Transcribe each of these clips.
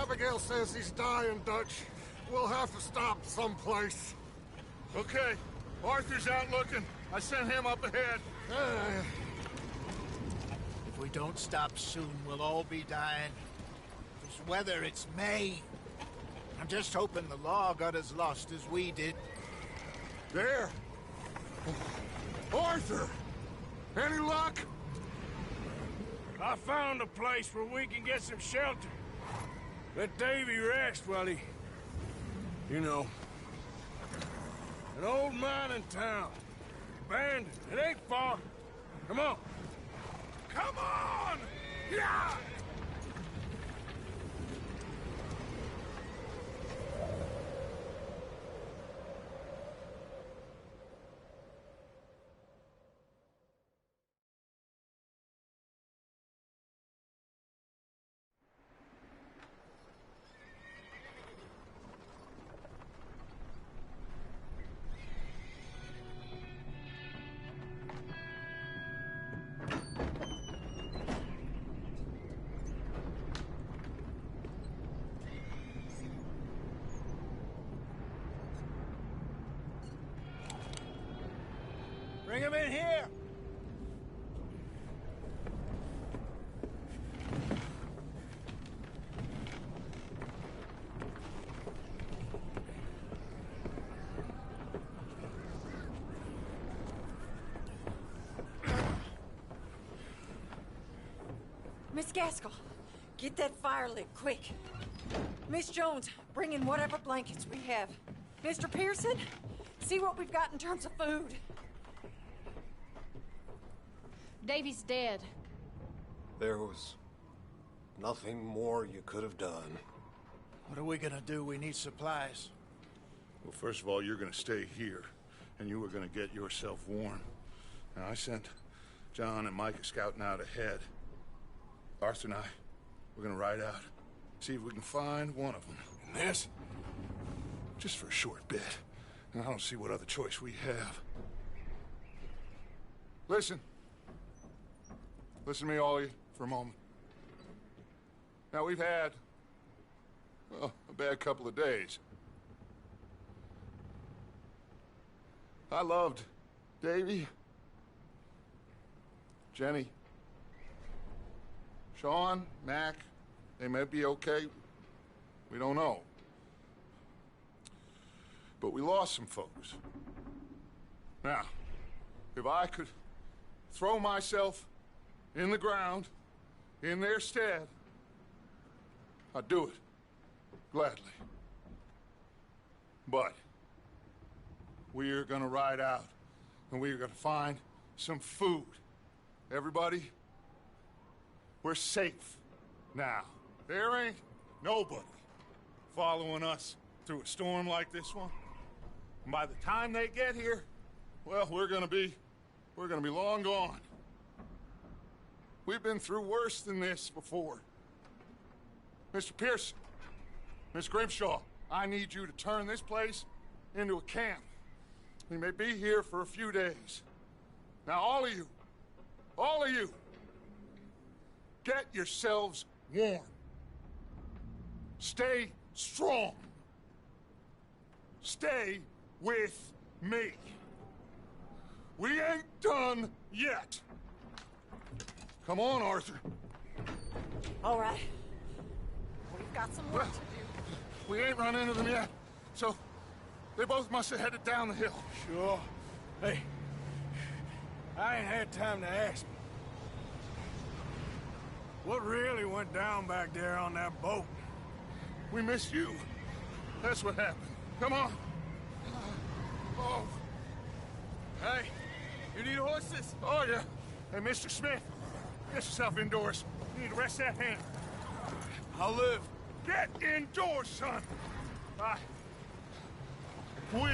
Abigail says he's dying, Dutch. We'll have to stop someplace. Okay. Arthur's out looking. I sent him up ahead. If we don't stop soon, we'll all be dying. This weather, it's May. I'm just hoping the law got as lost as we did. There! Arthur! Any luck? I found a place where we can get some shelter. Let Davy rest while he... You know. An old mining town. Abandoned. It ain't far. Come on. Come on! Yeah! Bring him in here! Miss Gaskell, get that fire lit, quick. Miss Jones, bring in whatever blankets we have. Mr. Pearson, see what we've got in terms of food. Davy's dead. There was nothing more you could have done. What are we gonna do? We need supplies. Well, first of all, you're gonna stay here, and you were gonna get yourself warm. Now, I sent John and Micah scouting out ahead. Arthur and I, we're gonna ride out, see if we can find one of them. And this, just for a short bit. And I don't see what other choice we have. Listen. Listen to me, all of you, for a moment. Now, we've had, well, a bad couple of days. I loved Davy, Jenny, Sean, Mac. They may be okay. We don't know. But we lost some folks. Now, if I could throw myself in the ground, in their stead, I'd do it, gladly. But we're gonna ride out, and we're gonna find some food. Everybody, we're safe now. There ain't nobody following us through a storm like this one. And by the time they get here, well, we're gonna be long gone. We've been through worse than this before. Mr. Pearson, Miss Grimshaw, I need you to turn this place into a camp. We may be here for a few days. Now, all of you, get yourselves warm. Stay strong. Stay with me. We ain't done yet. Come on, Arthur. All right. We've got some work to do. We ain't run into them yet, so they both must have headed down the hill. Sure. Hey, I ain't had time to ask. What really went down back there on that boat? We missed you. That's what happened. Come on. Oh. Hey, you need horses? Oh, yeah. Hey, Mr. Smith, get yourself indoors. You need to rest that hand. I'll live. Get indoors, son. We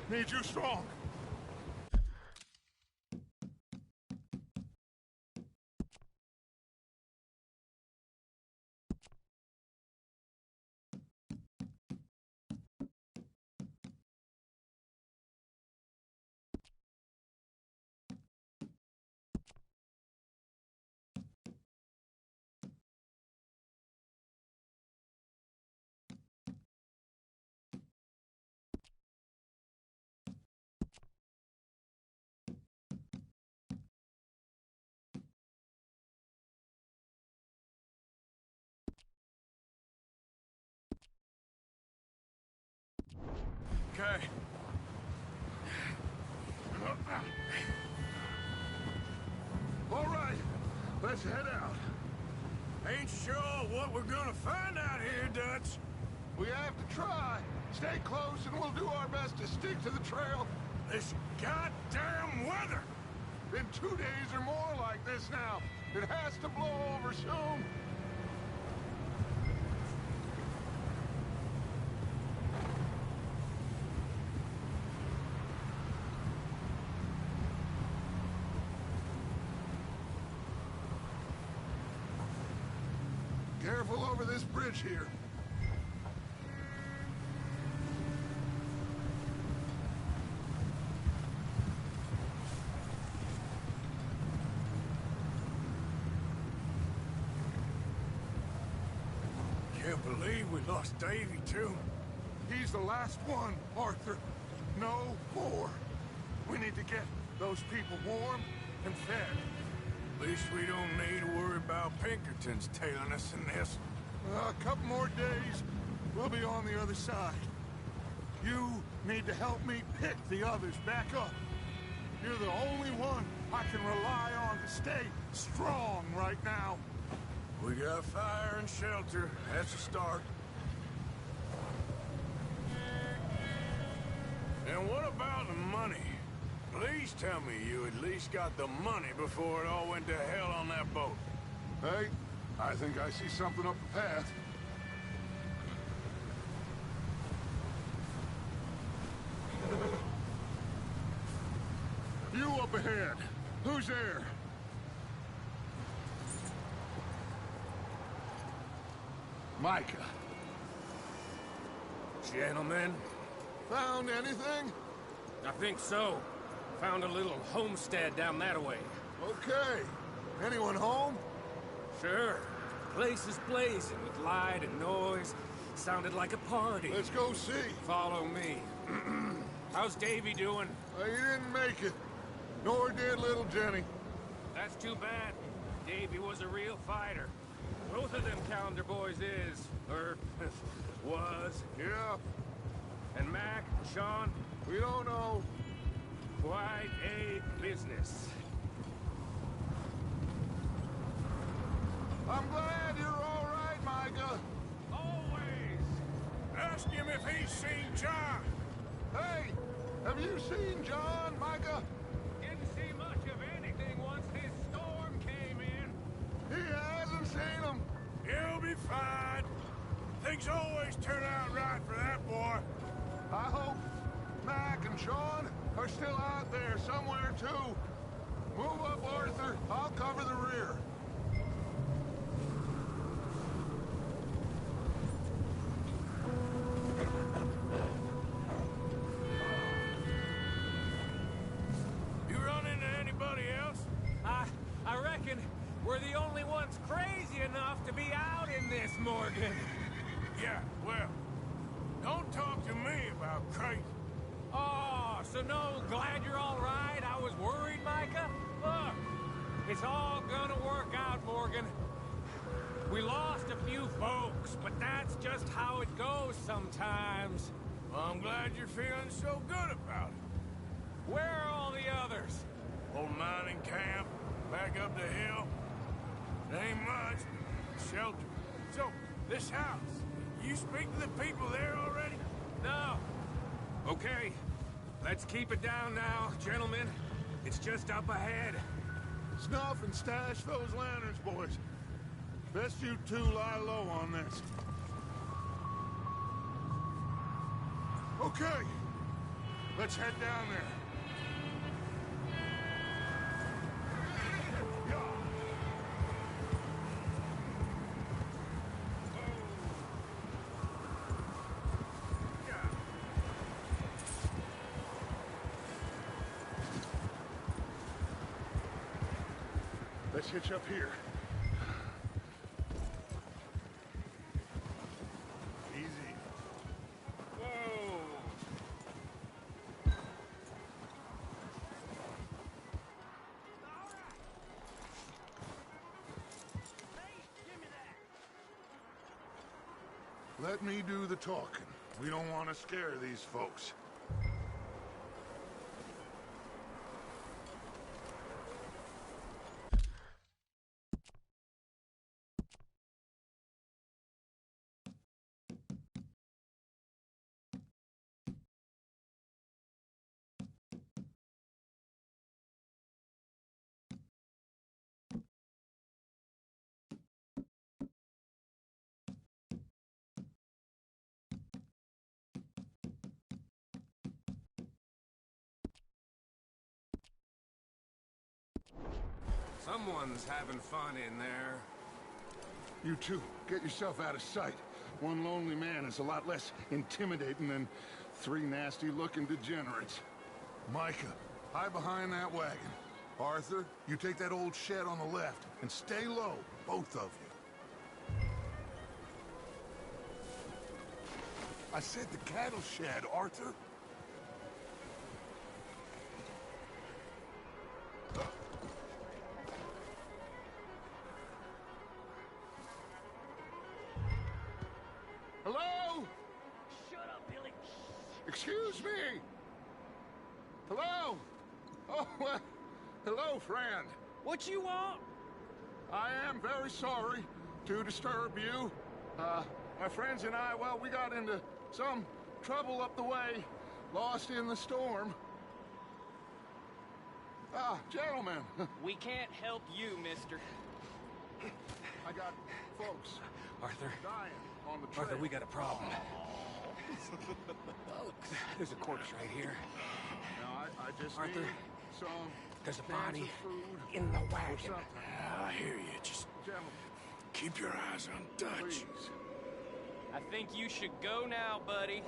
need you strong. Okay. All right, let's head out. Ain't sure what we're gonna find out here, Dutch. We have to try. Stay close and we'll do our best to stick to the trail. This goddamn weather! Been 2 days or more like this now. It has to blow over soon. Careful over this bridge here. Can't believe we lost Davy, too. He's the last one, Arthur. No more. We need to get those people warm and fed. At least we don't need to worry about Pinkertons tailing us in this. A couple more days, we'll be on the other side. You need to help me pick the others back up. You're the only one I can rely on to stay strong right now. We got fire and shelter. That's a start. And what about the money? Please tell me you at least got the money before it all went to hell on that boat. Hey, I think I see something up the path. You up ahead. Who's there? Micah. Gentlemen, Found anything? I think so. Found a little homestead down that way. Okay. Anyone home? Sure. Place is blazing with light and noise. Sounded like a party. Let's go see. Follow me. How's Davy doing? He didn't make it. Nor did little Jenny. That's too bad. Davy was a real fighter. Both of them calendar boys is. Or was. Yeah, And Mac, Sean, we don't know. quite a business. I'm glad you're all right, Micah. Always. Ask him if he's seen John. Hey, have you seen John, Micah? Didn't see much of anything once this storm came in. He hasn't seen him. He'll be fine. Things always turn out right for that boy. I hope Mac and Sean are still out there somewhere, too. Move up, Arthur. I'll cover the rear. You run into anybody else? I reckon we're the only ones crazy enough to be out in this, Morgan. Yeah, well, don't talk to me about crazy. Oh, so no, glad you're all right. I was worried, Micah. Look, it's all gonna work out, Morgan. We lost a few folks, but that's just how it goes sometimes. Well, I'm glad you're feeling so good about it. Where are all the others? Old mining camp, back up the hill. Ain't much, but shelter. So, this house, you speak to the people there already? No. Okay, let's keep it down now, gentlemen. It's just up ahead. Snuff and stash those lanterns, boys. Best you two lie low on this. Okay, let's head down there. Let's hitch up here. Easy. Whoa. Let me do the talking. We don't want to scare these folks. Someone's having fun in there. You two, get yourself out of sight. One lonely man is a lot less intimidating than three nasty-looking degenerates. Micah, hide behind that wagon. Arthur, you take that old shed on the left, and stay low, both of you. I said the cattle shed, Arthur. Hello? Shut up, Billy. Excuse me? Hello? Oh, hello, friend. What you want? I am very sorry to disturb you. My friends and I, well, we got into some trouble up the way, lost in the storm. Gentlemen. We can't help you, mister. I got folks Arthur. dying on the trail. Arthur, we got a problem. There's a corpse right here. Now, I just Arthur, need some there's a cans body of food in the or wagon. something. I hear you. Just Gentlemen, keep your eyes on Dutch. please. I think you should go now, buddy.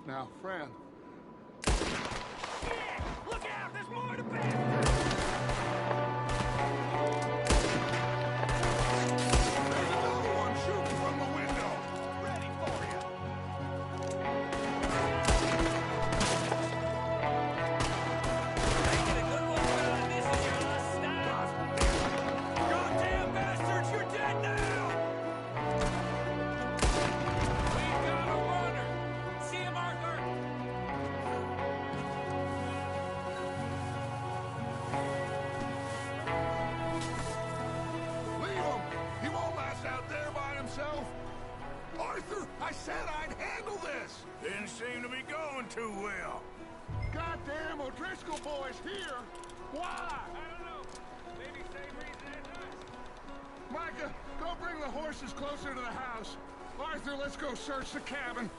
Now, friend. Look out! There's more to bed! There's another one shooting from the window. Ready for you! Making a good one, brother. This is your last stop. Goddamn bastards, you're dead now! We've got a runner! See him, Arthur! Leave him! He won't last out there by himself! Arthur, I said I'd handle this! Didn't seem to be going too well. Goddamn O'Driscoll boys here! Why? I don't know. Maybe same reason as us. Micah, go bring the horses closer to the house. Arthur, let's go search the cabin.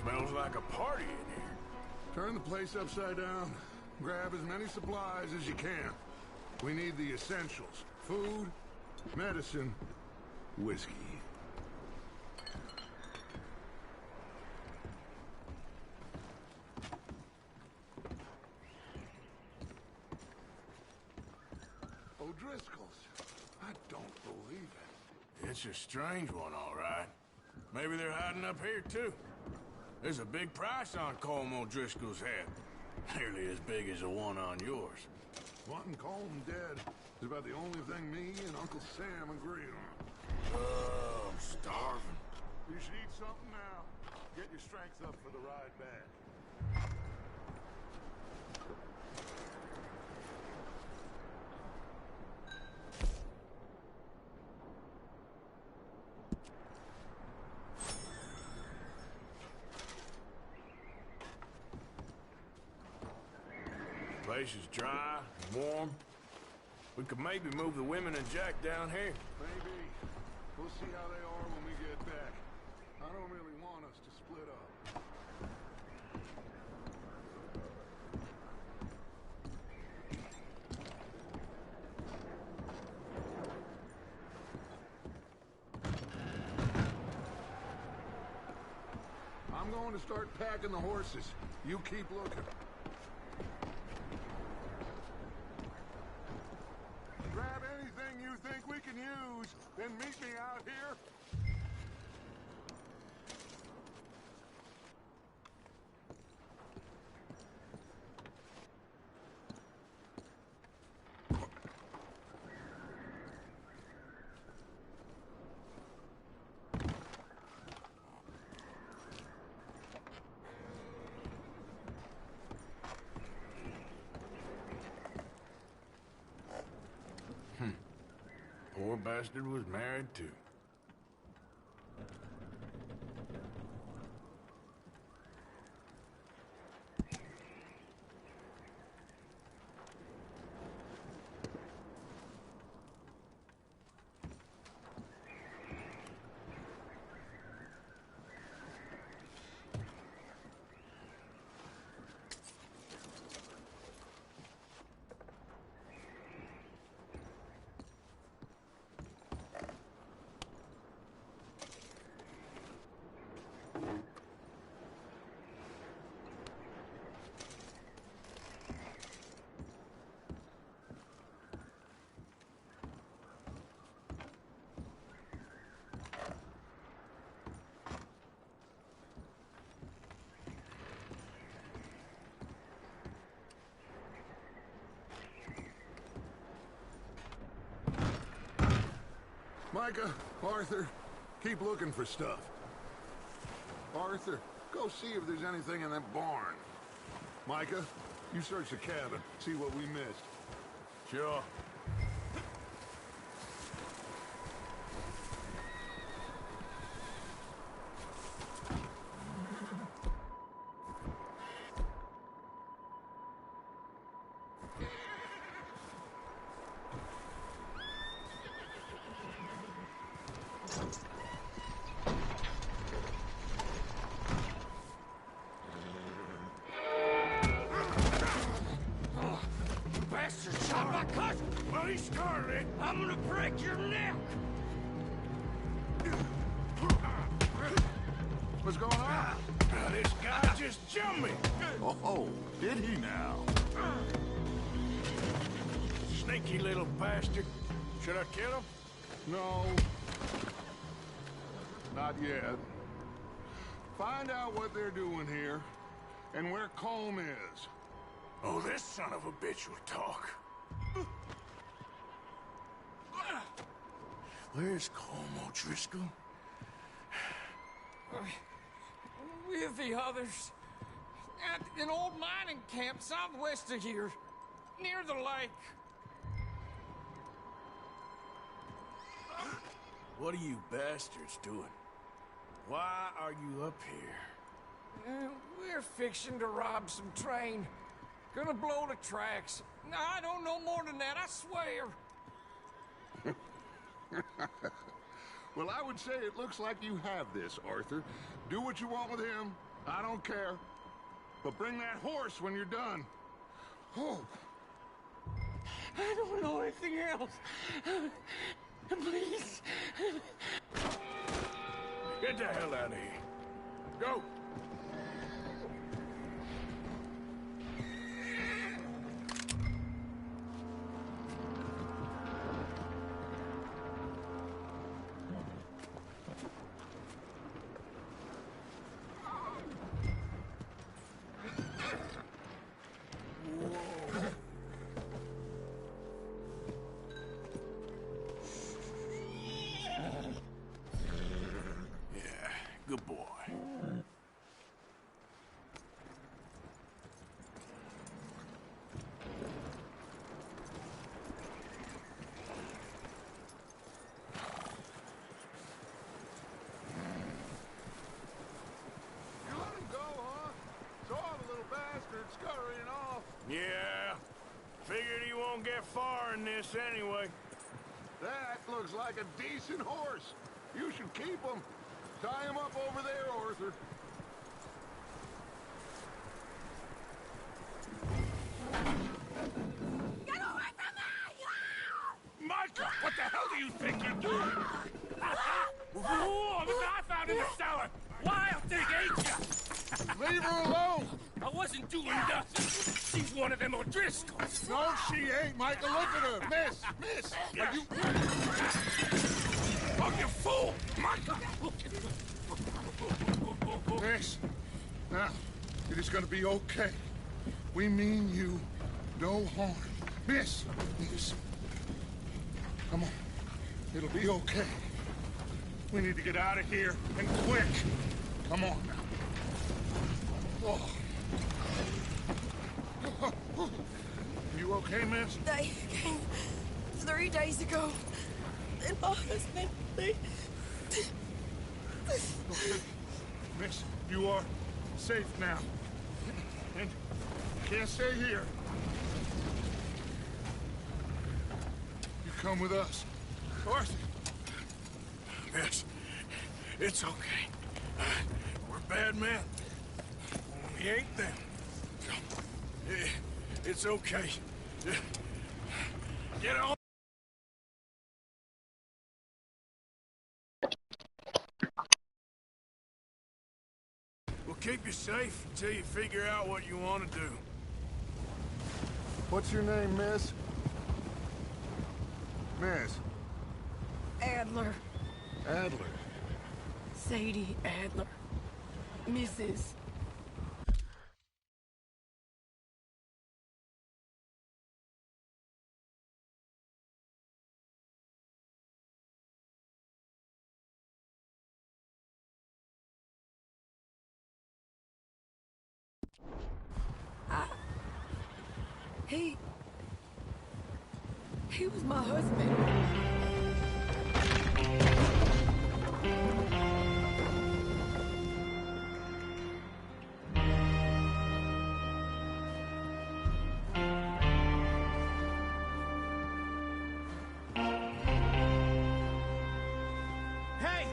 Smells like a party in here. Turn the place upside down. Grab as many supplies as you can. We need the essentials. Food, medicine, whiskey. O'Driscoll's. I don't believe it. It's a strange one, all right. Maybe they're hiding up here, too. There's a big price on Colm O'Driscoll's head. Nearly as big as the one on yours. Wanting Colm dead is about the only thing me and Uncle Sam agree on. Oh, I'm starving. You should eat something now. Get your strength up for the ride back. Place is dry and warm. We could maybe move the women and Jack down here. Maybe. We'll see how they are when we get back. I don't really want us to split up. I'm going to start packing the horses. You keep looking. Grab anything you think we can use, then meet me out here. Poor bastard was married, too. Micah, Arthur, keep looking for stuff. Arthur, go see if there's anything in that barn. Micah, you search the cabin, see what we missed. Sure. Bastard shot my cousin! Well, he started it. I'm gonna break your neck! What's going on? This guy just jumped me! Oh, did he now? Sneaky little bastard. Should I kill him? No. Not yet. Find out what they're doing here, and where Colm is. Oh, this son of a bitch will talk. Where's Colm O'Driscoll? With the others. At an old mining camp southwest of here. Near the lake. What are you bastards doing? Why are you up here? We're fixing to rob some train. Gonna blow the tracks. I don't know more than that, I swear. Well, I would say it looks like you have this, Arthur. Do what you want with him. I don't care. But bring that horse when you're done. Oh. I don't know anything else. Please. Get the hell out of here. Go! Good boy. You let him go, huh? Saw the little bastard scurrying off. Yeah. Figured he won't get far in this anyway. That looks like a decent horse. You should keep him. Tie him up over there, Arthur. Get away from me! Micah, what the hell do you think you're doing? Whoa, the guy found in the cellar. Wild thing, ain't ya? Leave her alone! I wasn't doing nothing. She's one of them O'Driscolls. No, she ain't, Micah. Look at her. Miss, are you... Oh, you fool! Micah! Miss, now, it is gonna be okay. We mean you no harm. Miss, come on. It'll be okay. We need to get out of here, and quick. Come on now. Oh. You okay, miss? They came 3 days ago. And my husband, they... Okay. Miss, you are safe now. And you can't stay here. You come with us. Arthur. Miss, it's okay. We're bad men. We ain't them. It's okay. Get on. We'll keep you safe until you figure out what you want to do. What's your name, miss? Miss. Adler. Adler. Sadie Adler. Mrs. He was my husband. Hey!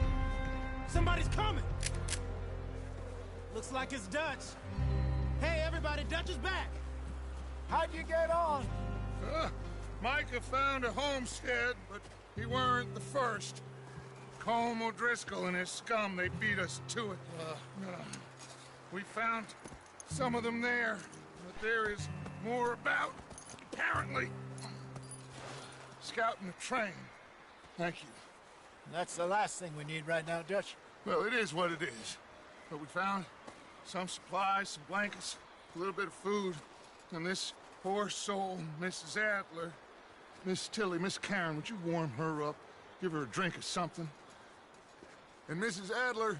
Somebody's coming! Looks like it's Dutch. Hey, everybody, Dutch is back! How'd you get on? Micah found a homestead, but he weren't the first. Colm O'Driscoll and his scum, they beat us to it. We found some of them there, but there is more about, apparently. Scouting the train. Thank you. That's the last thing we need right now, Dutch. Well, it is what it is. But we found some supplies, some blankets, a little bit of food, and this poor soul, Mrs. Adler, Miss Tilly, Miss Karen, would you warm her up? Give her a drink or something? And Mrs. Adler,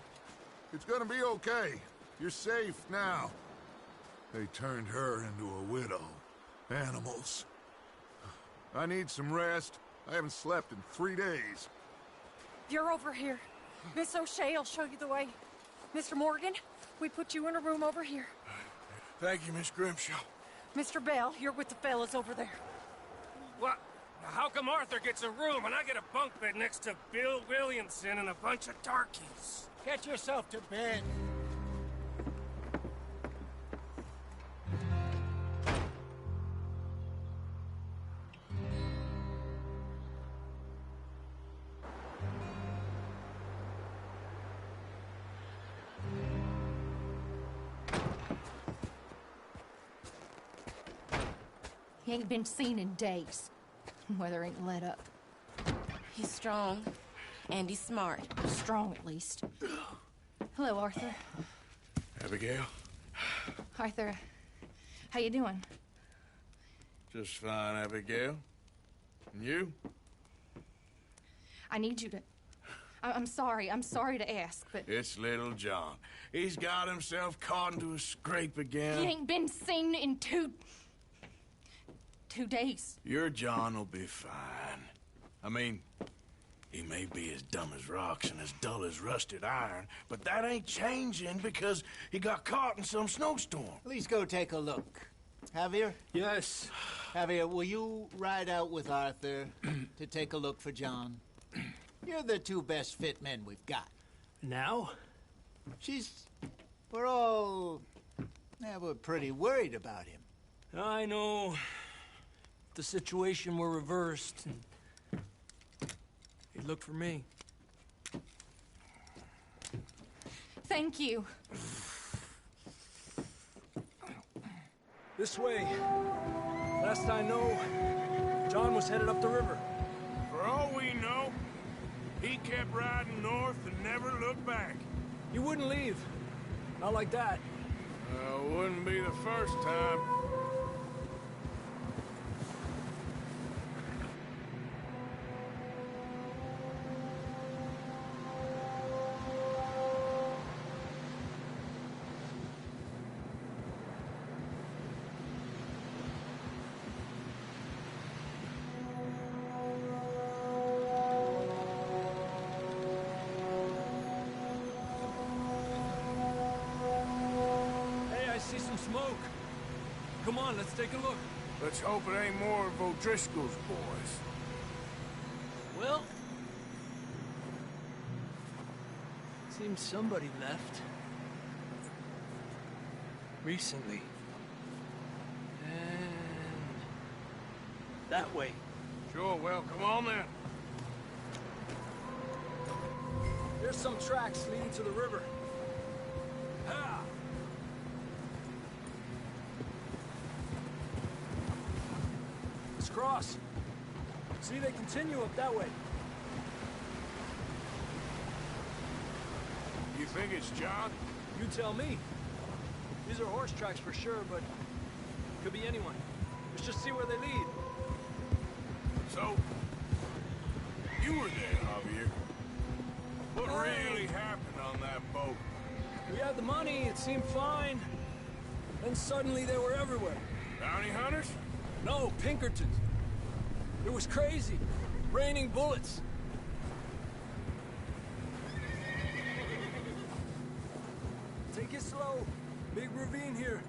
it's gonna be okay. You're safe now. They turned her into a widow. Animals. I need some rest. I haven't slept in 3 days. You're over here. Miss O'Shea will show you the way. Mr. Morgan, we put you in a room over here. Thank you, Miss Grimshaw. Mr. Bell, you're with the fellas over there. What? How come Arthur gets a room and I get a bunk bed next to Bill Williamson and a bunch of darkies? Get yourself to bed. He ain't been seen in days. Weather ain't let up. He's strong, and he's smart. Strong, at least. Hello, Arthur. Abigail? Arthur, how you doing? Just fine, Abigail. And you? I need you to... I'm sorry to ask, but... It's little John. He's got himself caught into a scrape again. He ain't been seen in 2 days. Your John will be fine. I mean, he may be as dumb as rocks and as dull as rusted iron, but that ain't changing because he got caught in some snowstorm. Please go take a look. Javier? Yes. Javier, will you ride out with Arthur to take a look for John? You're the 2 best fit men we've got. Now? We're pretty worried about him. I know. If the situation were reversed, and he'd look for me. Thank you. This way. Last I know, John was headed up the river. For all we know, he kept riding north and never looked back. He wouldn't leave. Not like that. Wouldn't be the first time. See some smoke. Come on, let's take a look. Let's hope it ain't more of O'Driscoll's boys. Well, seems somebody left. Recently. And that way. Sure, well, come on then. There's some tracks leading to the river. Ha! Let's cross. See, they continue up that way. You think it's John? You tell me. These are horse tracks for sure, but could be anyone. Let's just see where they lead. So, you were there, Javier. What really happened on that boat? We had the money, it seemed fine. Then suddenly they were everywhere. Bounty hunters? No, Pinkertons. It was crazy. Raining bullets. Take it slow. Big ravine here.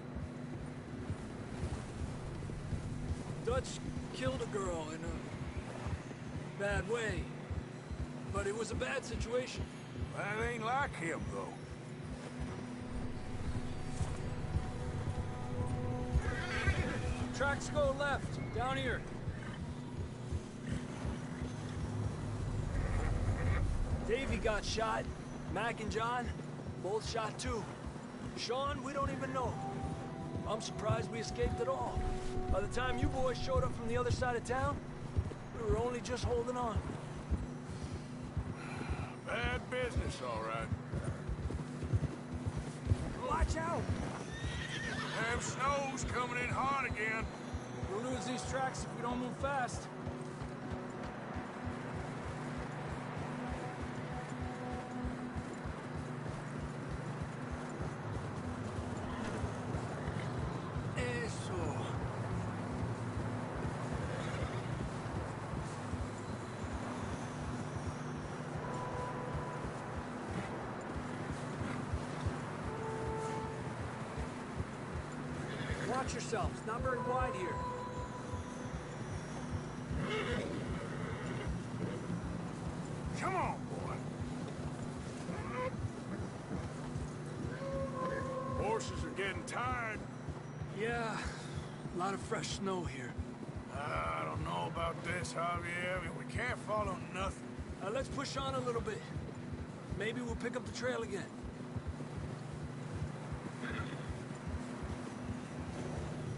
Dutch killed a girl in a bad way. But it was a bad situation. That ain't like him, though. Tracks go left, down here. Davey got shot. Mac and John, both shot too. Sean, we don't even know. I'm surprised we escaped at all. By the time you boys showed up from the other side of town, we were only just holding on. Bad business, all right. Watch out! Damn snow's coming in hard again. We'll lose these tracks if we don't move fast. Watch yourself. It's not very wide here. Come on, boy. Horses are getting tired. Yeah, a lot of fresh snow here. I don't know about this, Javier. I mean, we can't follow nothing. Let's push on a little bit. Maybe we'll pick up the trail again.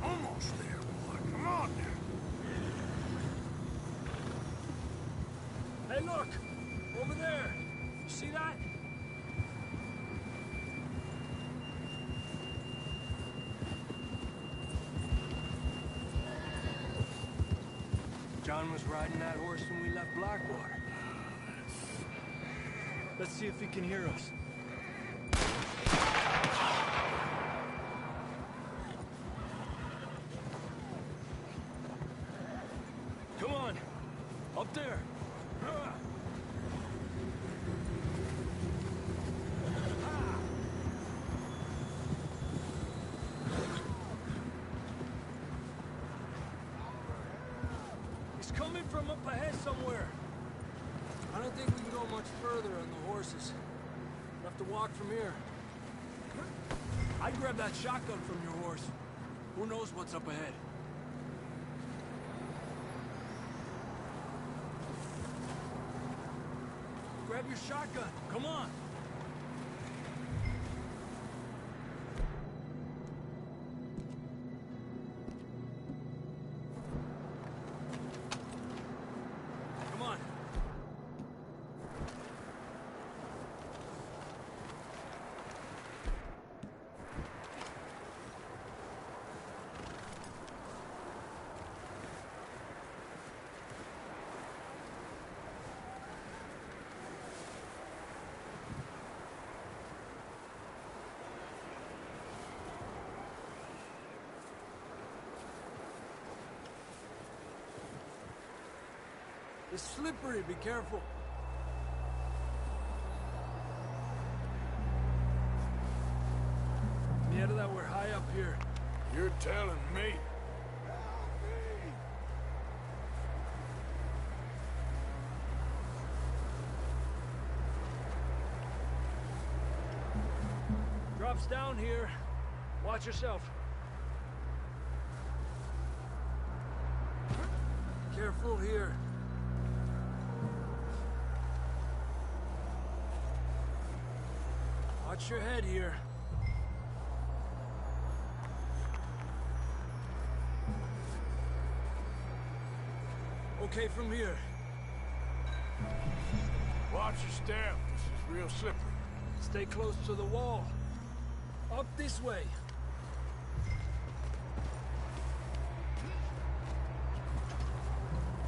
Almost there, boy. Come on now. Hey, look! Over there! You see that? John was riding that horse when we left Blackwater. Let's see if he can hear us. Come on! Up there! He's coming from up ahead somewhere. I don't think we can go much further on the horses. We'll have to walk from here. I'd grab that shotgun from your horse. Who knows what's up ahead? Grab your shotgun. Come on. Come on. It's slippery, be careful. Mierda, that we're high up here. You're telling me. Drops down here. Watch yourself. Careful here. Watch your head here. Okay from here. Watch your step. This is real slippery. Stay close to the wall. Up this way.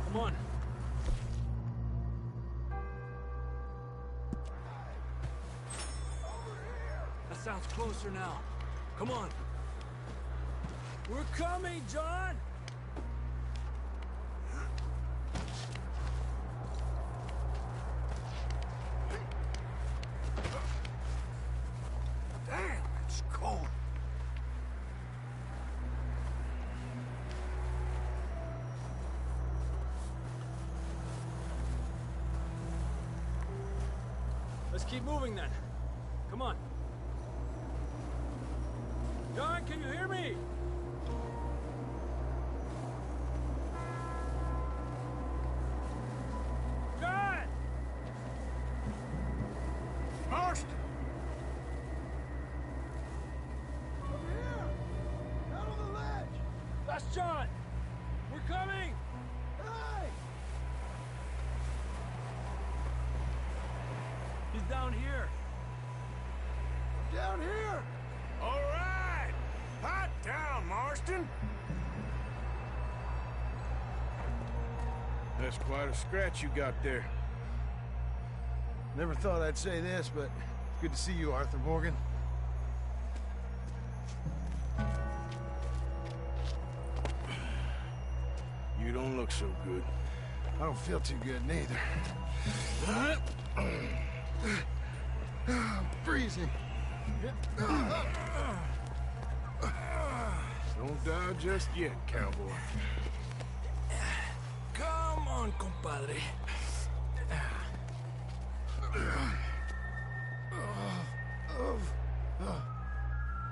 Come on. That sounds closer now. Come on. We're coming, John! Let's keep moving then. Come on. John, can you hear me? John! Marston! Over here! Out on the ledge! That's John! We're coming! Hey! He's down here. Down here! All right! Hot down, Marston! That's quite a scratch you got there. Never thought I'd say this, but it's good to see you, Arthur Morgan. You don't look so good. I don't feel too good, neither. I'm freezing. Don't die just yet, cowboy. Come on, compadre.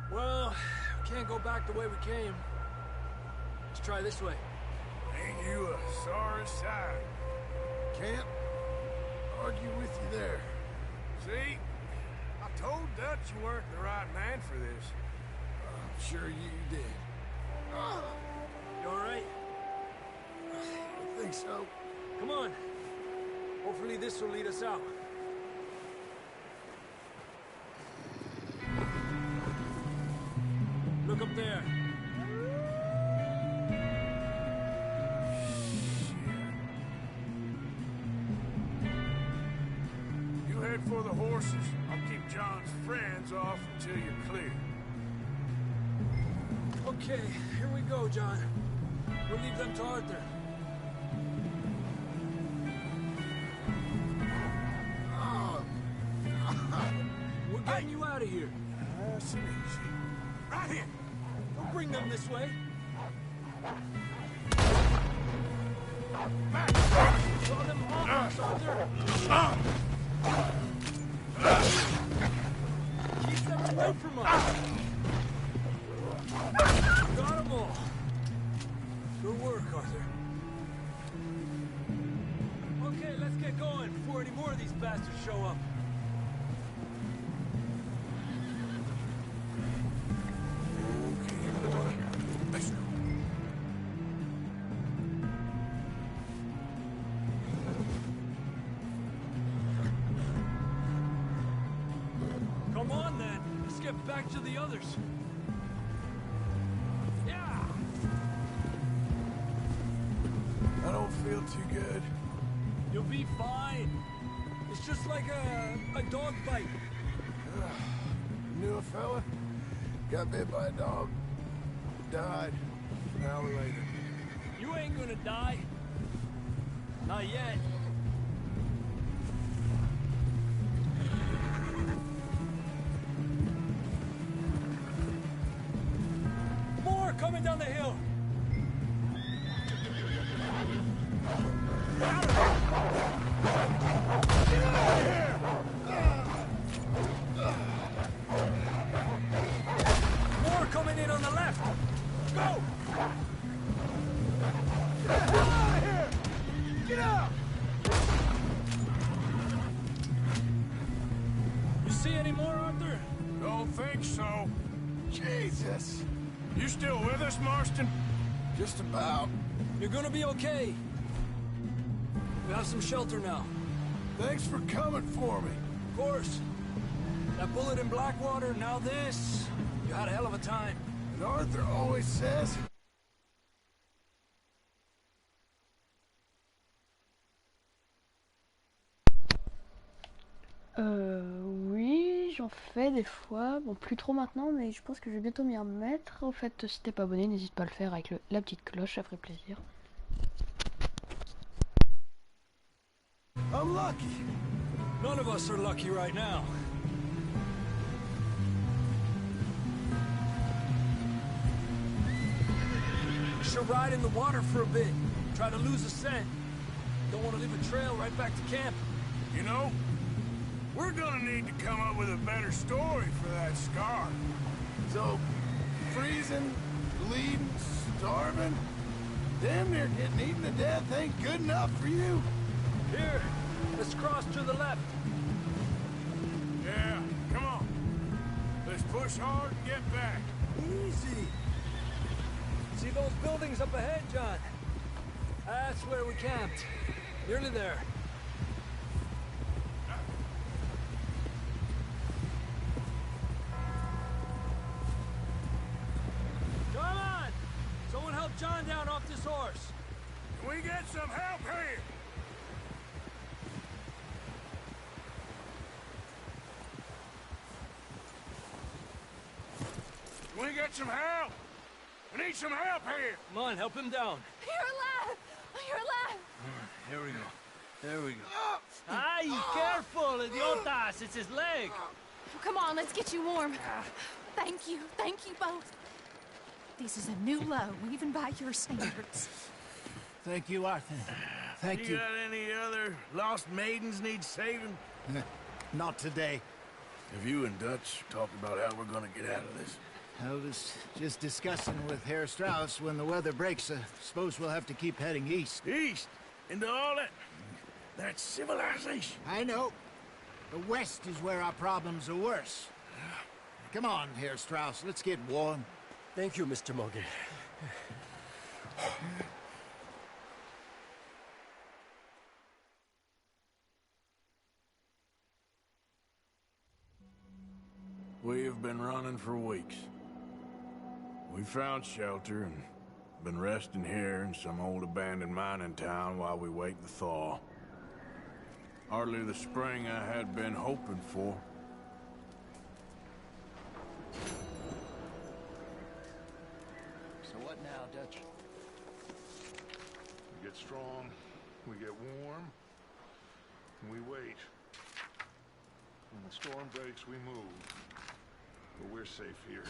Well, we can't go back the way we came. Let's try this way. Ain't you a sorry sight? Can't argue with you there. See? I told Dutch you weren't the right man for this. I'm sure you did. You all right? I think so. Come on. Hopefully this will lead us out. Look up there. You head for the horses. I'll keep John's friends off until you're clear. Okay, here we go, John. We'll leave them to Arthur. We're getting you out of here. Nice and easy. Right here. Don't bring them this way. Throw them off, Arthur. Keep them away from us. Got them all. Good work, Arthur. Okay, let's get going before any more of these bastards show up. Come on, then. Let's get back to the others. Yeah! I don't feel too good. You'll be fine. It's just like a dog bite. Knew a fella? Got bit by a dog. Died an hour later. You ain't gonna die. Not yet. More coming down the hill. More coming in on the left. Go! Get out of here! Get out! You see any more, Arthur? Don't think so. Jesus! You still with us, Marston? Just about. You're gonna be okay. We have some shelter now. Thanks for coming for me. Of course. That bullet in Blackwater, now this. You had a hell of a time. And Arthur always says... Oui, j'en fais des fois. Bon, plus trop maintenant, mais je pense que je vais bientôt m'y remettre. En fait, si t'es pas abonné, n'hésite pas à le faire avec la petite cloche, ça ferait plaisir. I'm lucky. None of us are lucky right now. Should ride in the water for a bit. Try to lose a scent. Don't want to leave a trail right back to camp. You know, We're gonna need to come up with a better story for that scar. So, freezing, bleeding, starving, damn near getting eaten to death ain't good enough for you? Here, let's cross to the left. Yeah, come on. Let's push hard and get back. Easy. See those buildings up ahead, John? That's where we camped. Nearly there. Come on! Someone help John down off this horse. Can we get some help here? Can we get some help? We need some help here. Come on, help him down. You're alive! You're alive! Here we go. There we go. Ay, careful, idiotas! It's his leg. Come on, let's get you warm. Thank you both. This is a new low, even by your standards. Thank you, Arthur. Thank you. Got any other lost maidens need saving? Not today. Have you and Dutch talked about how we're gonna get out of this? I was just discussing with Herr Strauss when the weather breaks. Suppose we'll have to keep heading east. East? Into all that civilization. I know. The west is where our problems are worse. Come on, Herr Strauss. Let's get warm. Thank you, Mr. Morgan. We've been running for weeks. We found shelter and been resting here in some old abandoned mining town while we wait the thaw. Hardly the spring I had been hoping for. So what now, Dutch? We get strong, we get warm, and we wait. When the storm breaks, we move. But we're safe here.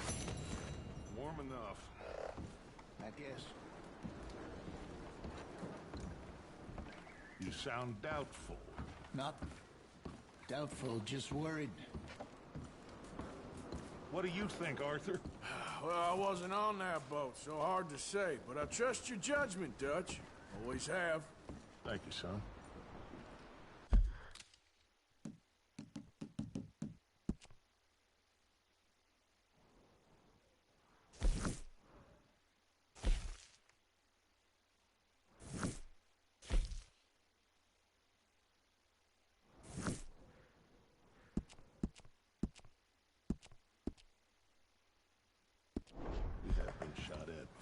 Warm enough. I guess. You sound doubtful. Not doubtful, just worried. What do you think, Arthur? Well, I wasn't on that boat, so hard to say. But I trust your judgment, Dutch. Always have. Thank you, son.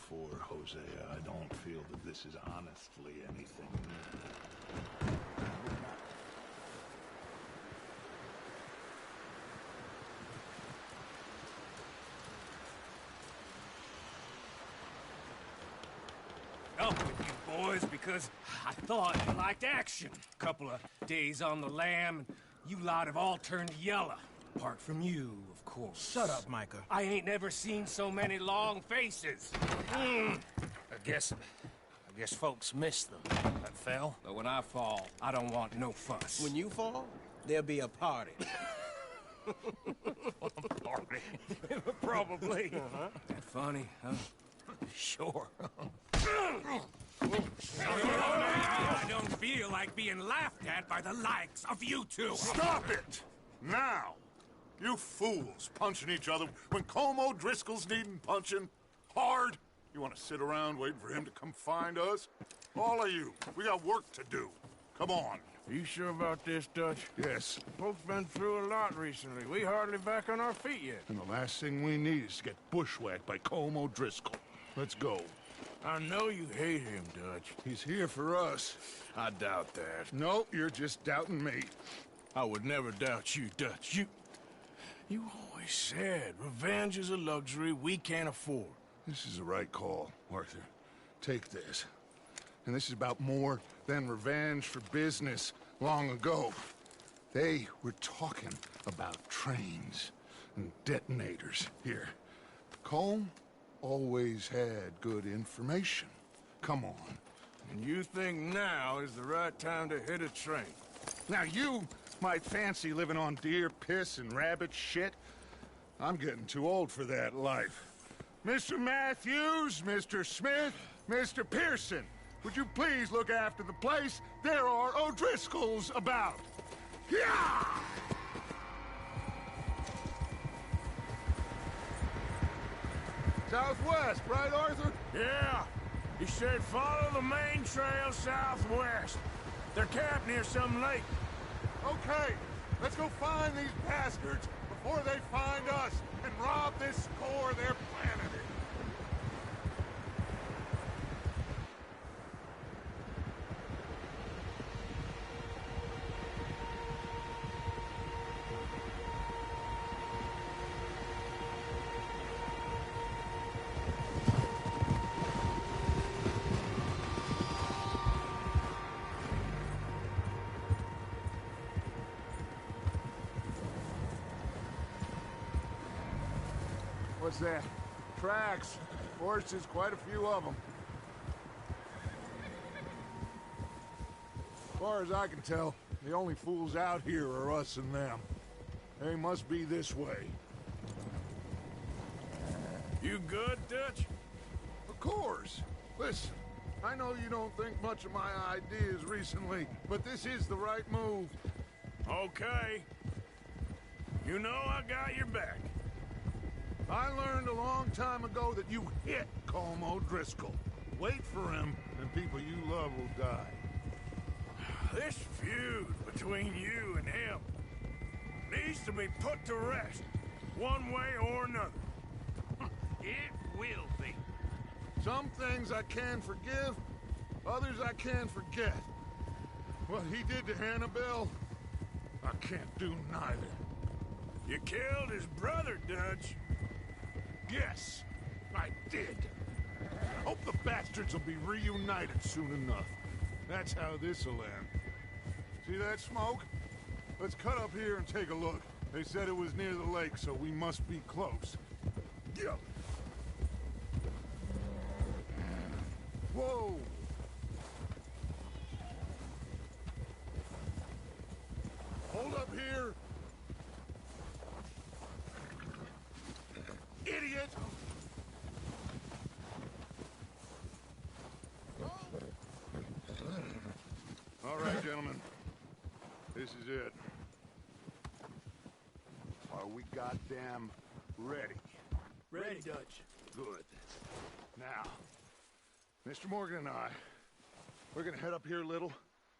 For Hosea, I don't feel that this is honestly anything. Up with you boys because I thought you liked action. Couple of days on the lam, and you lot have all turned yellow. Apart from you, of course. Shut up, Micah. I ain't never seen so many long faces. I guess folks miss them. That fell. But when I fall, I don't want no fuss. When you fall, there'll be a party. Party? Probably. That funny, huh? Sure. I don't feel like being laughed at by the likes of you two. Stop it! Now! You fools punching each other when Colm O'Driscoll's needing punching. Hard! You want to sit around waiting for him to come find us? All of you, we got work to do. Come on. Are you sure about this, Dutch? Yes. Folks been through a lot recently. We hardly back on our feet yet. And the last thing we need is to get bushwhacked by Colm O'Driscoll. Let's go. I know you hate him, Dutch. He's here for us. I doubt that. No, you're just doubting me. I would never doubt you, Dutch. You always said revenge is a luxury we can't afford. This is the right call, Arthur. Take this. And this is about more than revenge for business long ago. They were talking about trains and detonators here. Colm always had good information. Come on. And you think now is the right time to hit a train? Now you might fancy living on deer piss and rabbit shit. I'm getting too old for that life. Mr. Matthews, Mr. Smith, Mr. Pearson, would you please look after the place? There are O'Driscolls about. Yeah! Southwest, right, Arthur? Yeah. He said follow the main trail southwest. They're camped near some lake. Okay, let's go find these bastards before they find us and rob this core they're planning it. What's that? Tracks. Horses, quite a few of them. As far as I can tell, the only fools out here are us and them. They must be this way. You good, Dutch? Of course. Listen, I know you don't think much of my ideas recently, but this is the right move. Okay. You know I got your back. I learned a long time ago that you hit Colm O'Driscoll. Wait for him, and people you love will die. This feud between you and him needs to be put to rest, one way or another. It will be. Some things I can forgive, others I can't forget. What he did to Annabelle, I can't do neither. You killed his brother, Dutch. Yes, I did. Hope the bastards will be reunited soon enough. That's how this'll end. See that smoke? Let's cut up here and take a look. They said it was near the lake, so we must be close. Yeah. Whoa! Hold up here! Idiot! All right, gentlemen. This is it. Are we goddamn ready? Ready, Dutch. Good. Now, Mr. Morgan and I, we're gonna head up here a little,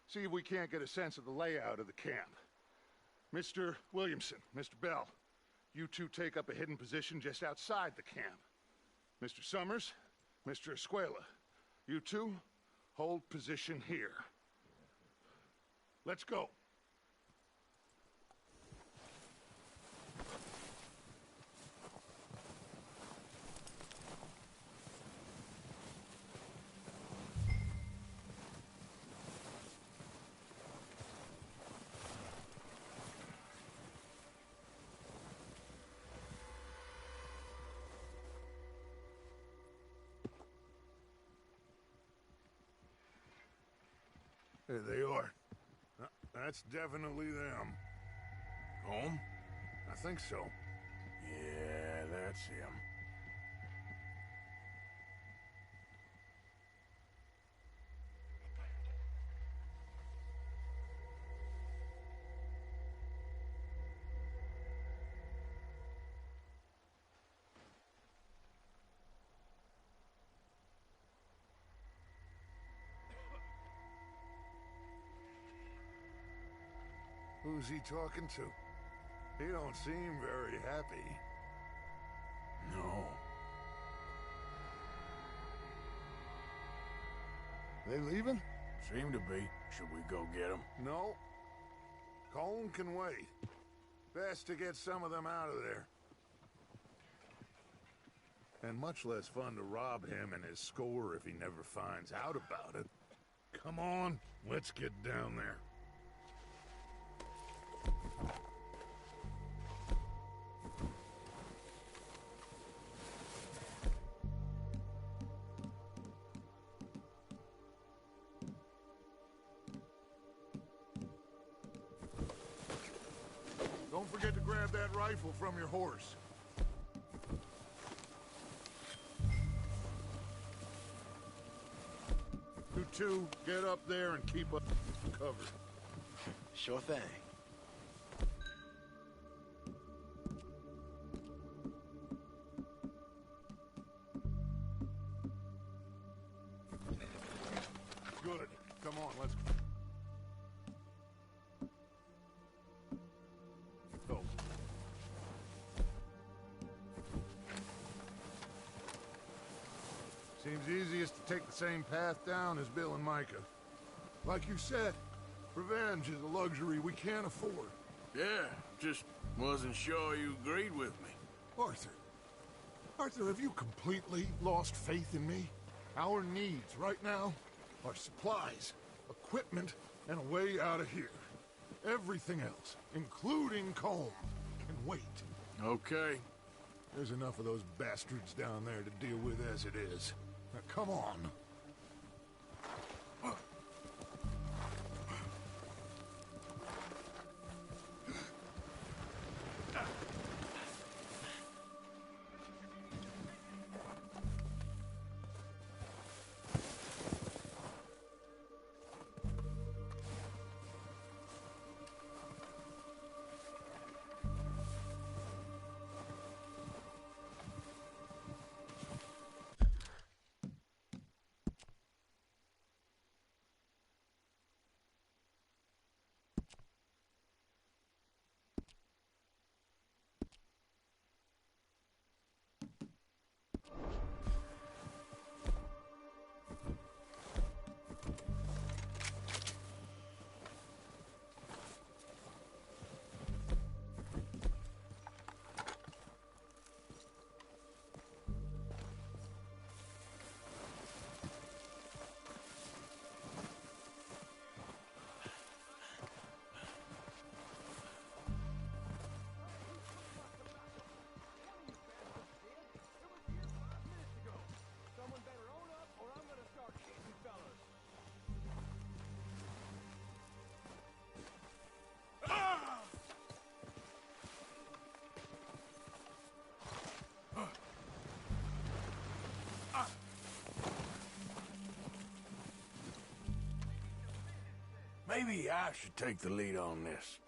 see if we can't get a sense of the layout of the camp. Mr. Williamson, Mr. Bell, you two take up a hidden position just outside the camp. Mr. Summers, Mr. Escuela, you two hold position here. Let's go. There they are. That's definitely them. Home? I think so. Yeah, that's him. Who's he talking to? He don't seem very happy. No. They leaving? Seem to be. Should we go get them? No. Colm can wait. Best to get some of them out of there. And much less fun to rob him and his score if he never finds out about it. Come on, let's get down there. forget to grab that rifle from your horse. You two, get up there and keep up cover. Sure thing. Good. Come on, let's go. Seems easiest to take the same path down as Bill and Micah. Like you said, revenge is a luxury we can't afford. Yeah, just wasn't sure you agreed with me. Arthur. Arthur, have you completely lost faith in me? Our needs right now are supplies, equipment, and a way out of here. Everything else, including Colm, can wait. Okay. There's enough of those bastards down there to deal with as it is. Now, come on. Maybe I should take the lead on this.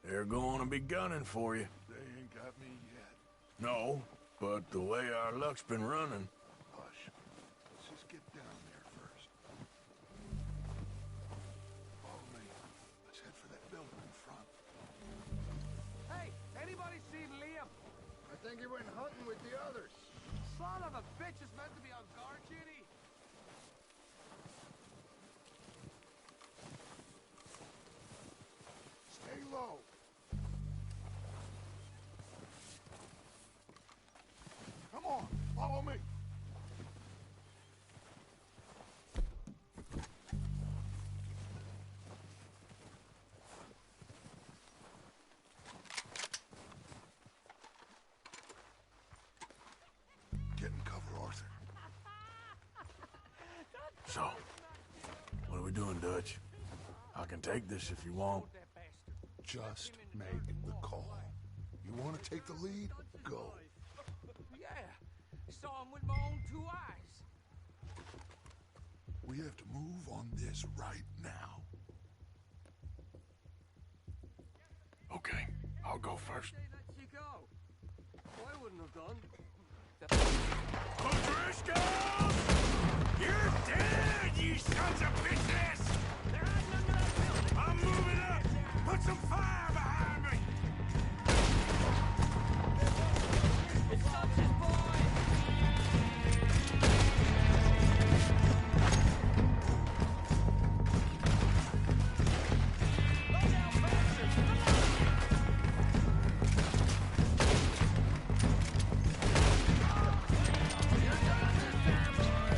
They're going to be gunning for you. They ain't got me yet. No, but the way our luck's been running... Hush. Let's just get down there first. Follow me. Let's head for that building in front. Hey, anybody seen Liam? I think he went hunting with the others. Son of a bitch is meant to be on guard duty. Stay low. Come on, follow me. Get in cover, Arthur. So, what are we doing, Dutch? I can take this if you want. Just make the call. You want to take the lead? Go. Yeah, saw him with my own 2 eyes. We have to move on this right now. Okay, I'll go first. Let you go. I wouldn't have done. O'Driscoll! You're dead, you sons of bitches! There ain't none of that building. I'm moving up! Put some fire behind me! It's Dutch's boy. Go down faster. You're done this time, boy.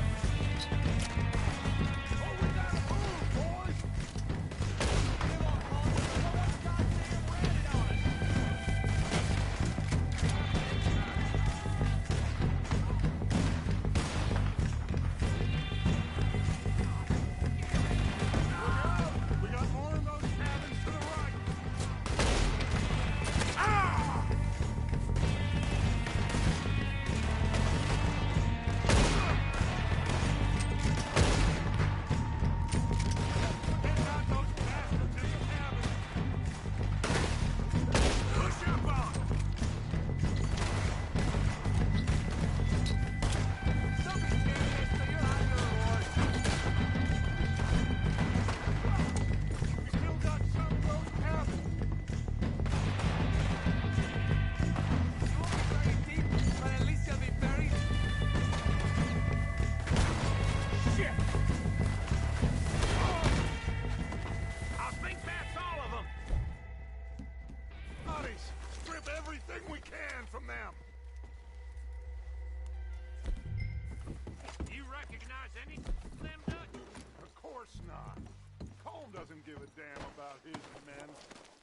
doesn't give a damn about his men.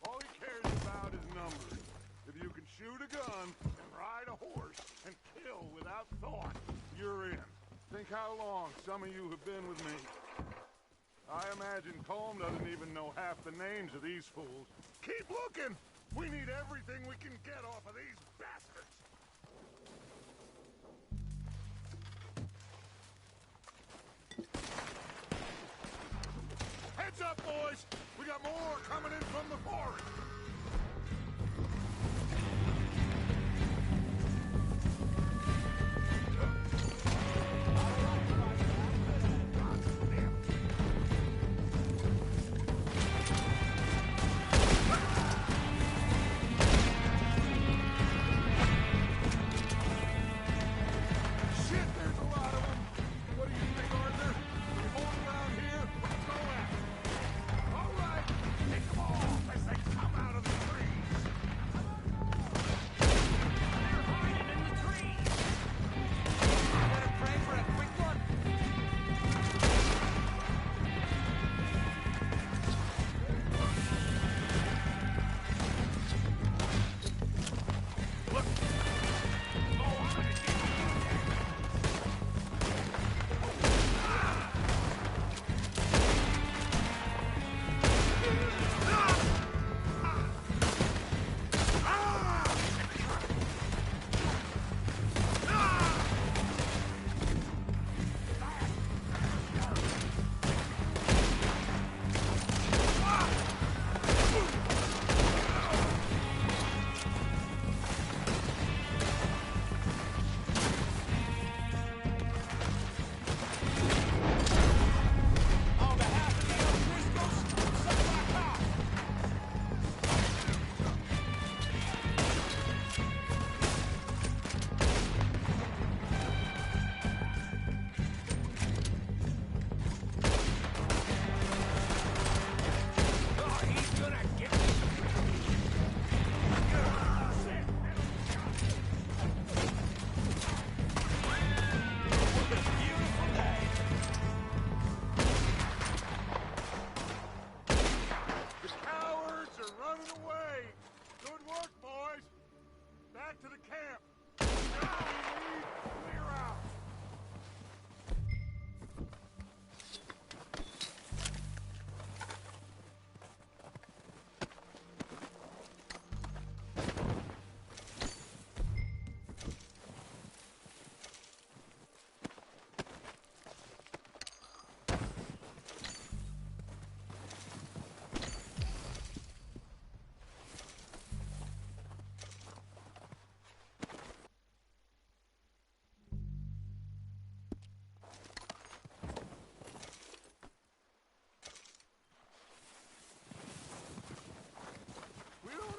All he cares about is numbers. If you can shoot a gun and ride a horse and kill without thought, you're in. Think how long some of you have been with me. I imagine Colm doesn't even know half the names of these fools. Keep looking! We need everything we can get off of these bastards! Heads up, boys! We got more coming in from the forest!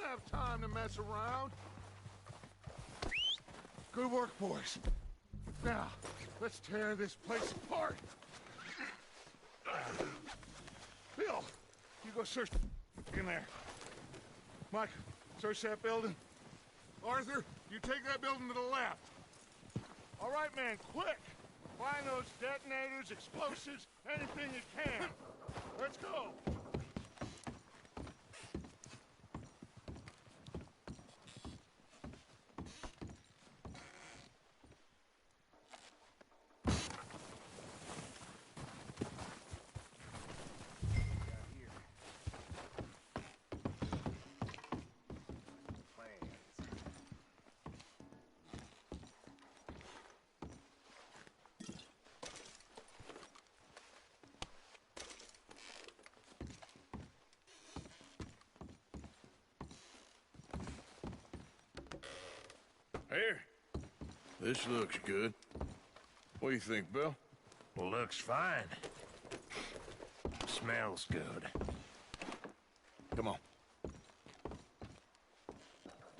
Have time to mess around. Good work, boys. Now, let's tear this place apart. Bill, you go search in there. Mike, search that building. Arthur, you take that building to the left. All right, man, quick. Find those detonators, explosives, anything you can. Let's go. Here. This looks good. What do you think, Bill? Well, looks fine. Smells good. Come on.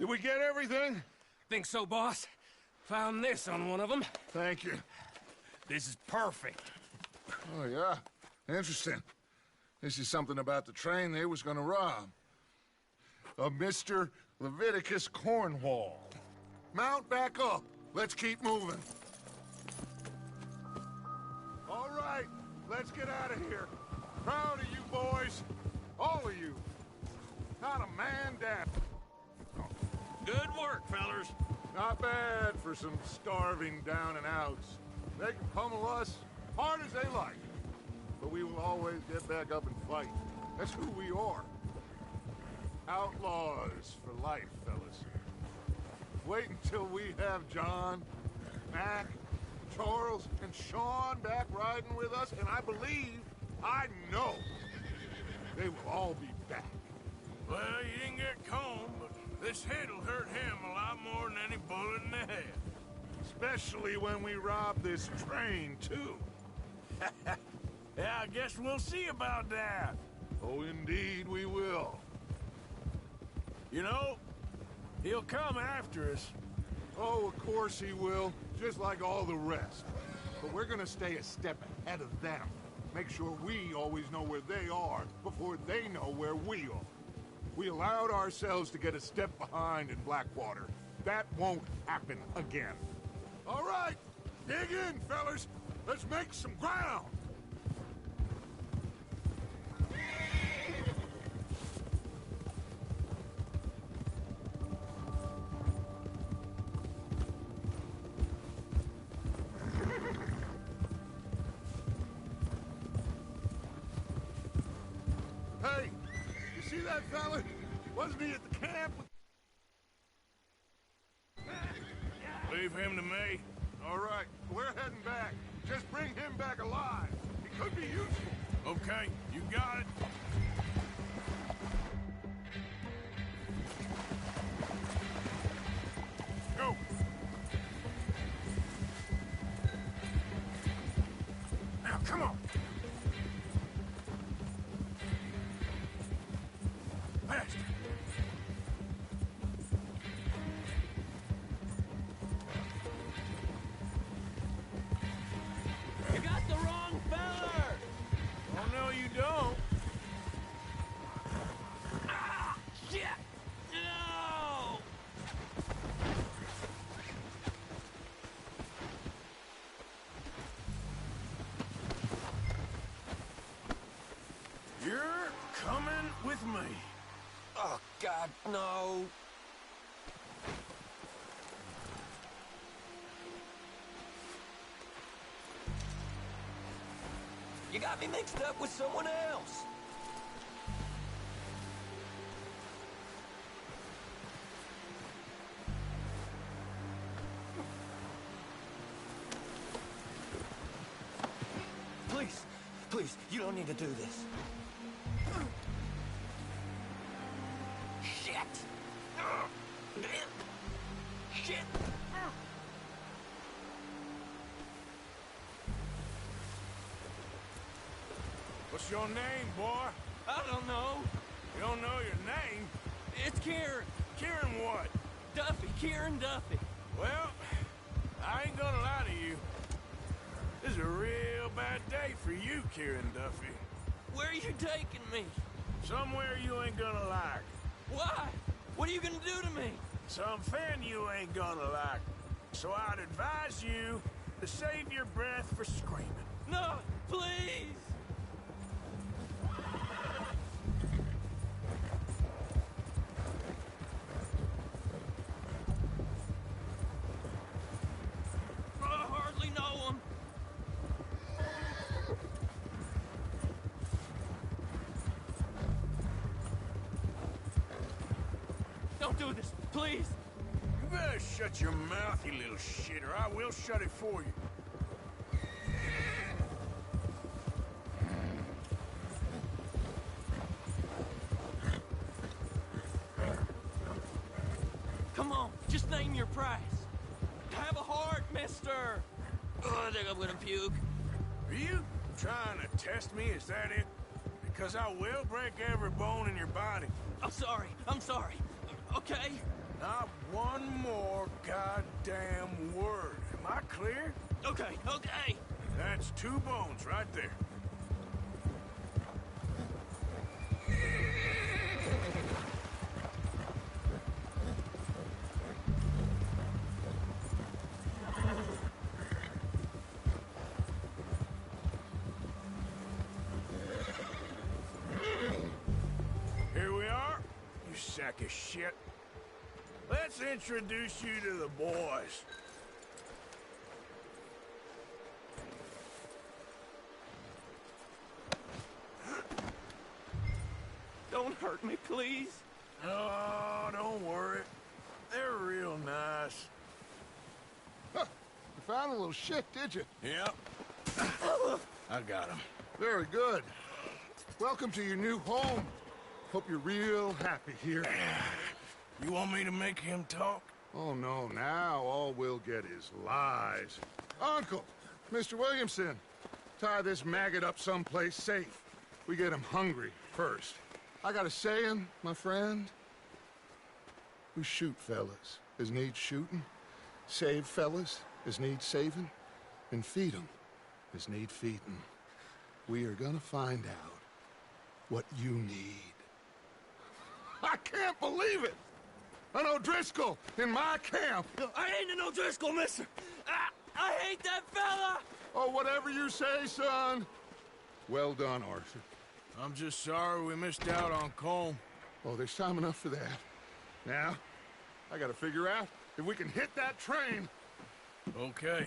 Did we get everything? Think so, boss. Found this on one of them. Thank you. This is perfect. Oh, yeah? Interesting. This is something about the train they was gonna rob. Of Mr. Leviticus Cornwall. Mount back up. Let's keep moving. All right, let's get out of here. Proud of you boys. All of you. Not a man down. Good work, fellers. Not bad for some starving down and outs. They can pummel us hard as they like. But we will always get back up and fight. That's who we are. Outlaws for life, fellas. Wait until we have John, Mac, Charles, and Sean back riding with us, and I believe, I know, they will all be back. Well, you didn't get Combe, but this hit'll hurt him a lot more than any bullet in the head. Especially when we rob this train, too. Yeah, I guess we'll see about that. Oh, indeed we will. You know, he'll come after us. Oh, of course he will, just like all the rest. But we're gonna stay a step ahead of them. Make sure we always know where they are before they know where we are. We allowed ourselves to get a step behind in Blackwater. That won't happen again. All right, dig in, fellas. Let's make some ground. Hey, you see that fella? Wasn't he at the camp? Leave him to me. All right, we're heading back. Just bring him back alive. He could be useful. Okay, you got it. Go. Now, come on. Faster. You got the wrong feller! Oh, no, you don't. Ah! Shit! No! You're coming with me. Oh, God, no. You got me mixed up with someone else. Please, please, you don't need to do this. Shit! Shit! What's your name, boy? I don't know. You don't know your name? It's Kieran. Kieran what? Duffy. Kieran Duffy. Well, I ain't gonna lie to you. This is a real bad day for you, Kieran Duffy. Where are you taking me? Somewhere you ain't gonna like. Why? What are you gonna do to me? Something you ain't gonna like. So I'd advise you to save your breath for screaming. No, please! I hardly know him. Don't do this, please! You better shut your mouth, you little shit, or I will shut it for you. Come on, just name your price. Have a heart, mister! Oh, I think I'm gonna puke. Are you trying to test me? Is that it? Because I will break every bone in your body. I'm sorry. Okay? Not one more goddamn word. Am I clear? Okay. That's 2 bones right there. sack of shit. Let's introduce you to the boys. Don't hurt me, please. Oh, don't worry. They're real nice. Huh. You found a little shit, did you? Yep. I got him. Very good. Welcome to your new home. Hope you're real happy here. You want me to make him talk? Oh, no. Now all we'll get is lies. Uncle, Mr. Williamson, tie this maggot up someplace safe. We get him hungry first. I got a saying, my friend. We shoot fellas as need shooting, save fellas as need saving, and feed 'em as need feeding. We are gonna find out what you need. I can't believe it! An O'Driscoll in my camp! I ain't an O'Driscoll, mister! I hate that fella! Oh, whatever you say, son. Well done, Arthur. I'm just sorry we missed out on Colm. Oh, there's time enough for that. Now, I gotta figure out if we can hit that train. Okay.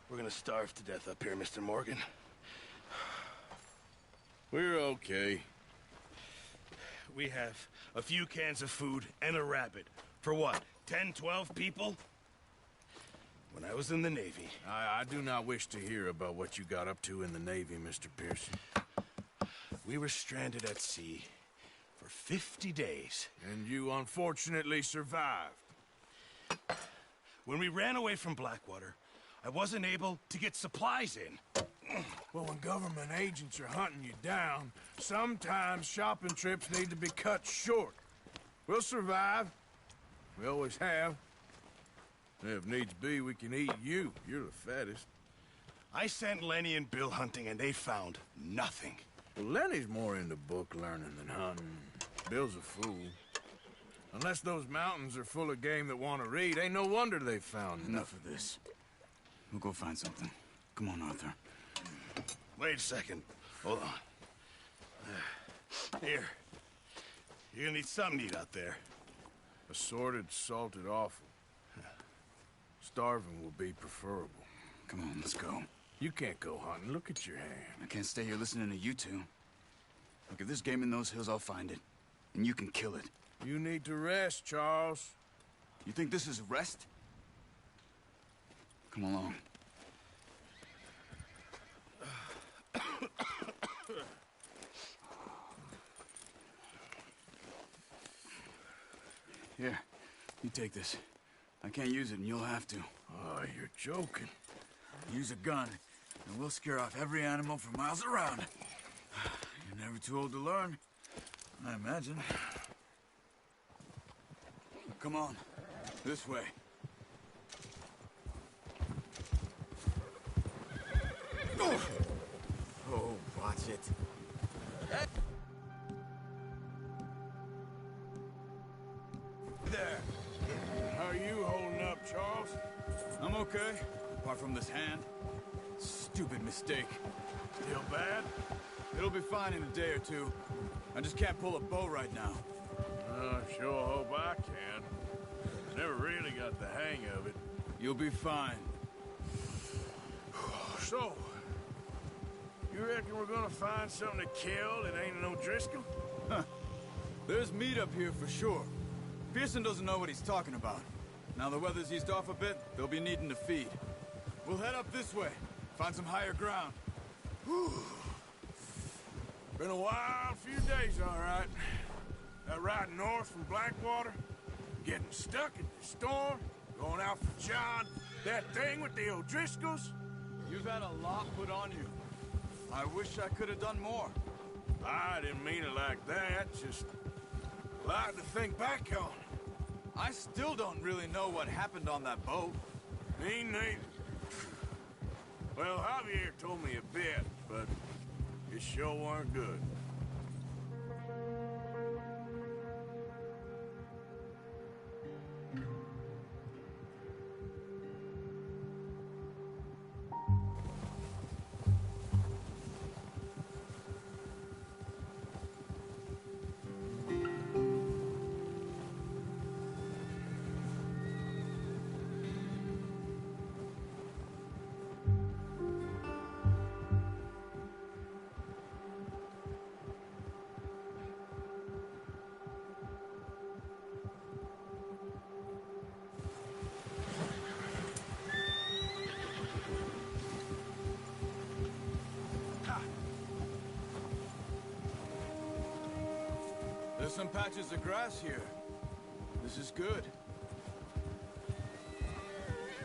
We're gonna starve to death up here, Mr. Morgan. We're okay. We have a few cans of food and a rabbit. For what, 10, 12 people? When I was in the Navy... I do not wish to hear about what you got up to in the Navy, Mr. Pearson. We were stranded at sea for 50 days. And you unfortunately survived. When we ran away from Blackwater, I wasn't able to get supplies in. Well, when government agents are hunting you down, sometimes shopping trips need to be cut short. We'll survive. We always have. If needs be, we can eat you. You're the fattest. I sent Lenny and Bill hunting, and they found nothing. Well, Lenny's more into book learning than hunting. Bill's a fool. Unless those mountains are full of game that want to read, ain't no wonder they found Enough of this. We'll go find something. Come on, Arthur. Wait a second. Hold on. Here. You're gonna need something to eat out there. Assorted, salted offal. Starving will be preferable. Come on, let's go. You can't go hunting. Look at your hand. I can't stay here listening to you two. Look, if there's game in those hills, I'll find it. And you can kill it. You need to rest, Charles. You think this is rest? Come along. Here, you take this. I can't use it, and you'll have to. Oh, you're joking. Use a gun, and we'll scare off every animal for miles around. You're never too old to learn, I imagine. Come on, this way. Oh, watch it. There. How are you holding up, Charles? I'm okay, apart from this hand. Stupid mistake. Feel bad? It'll be fine in a day or two. I just can't pull a bow right now. I sure hope I can. Never really got the hang of it. You'll be fine. So, you reckon we're gonna find something to kill that ain't an O'Driscoll? Huh. There's meat up here for sure. Pearson doesn't know what he's talking about. Now the weather's eased off a bit, they'll be needing to feed. We'll head up this way, find some higher ground. Whew. Been a wild few days, all right. That ride north from Blackwater, getting stuck in the storm, going out for John, that thing with the O'Driscolls. You've had a lot put on you. I wish I could have done more. I didn't mean it like that, just a lot to think back on. I still don't really know what happened on that boat. Me neither. Well, Javier told me a bit, but it sure weren't good. There's some patches of grass here. This is good.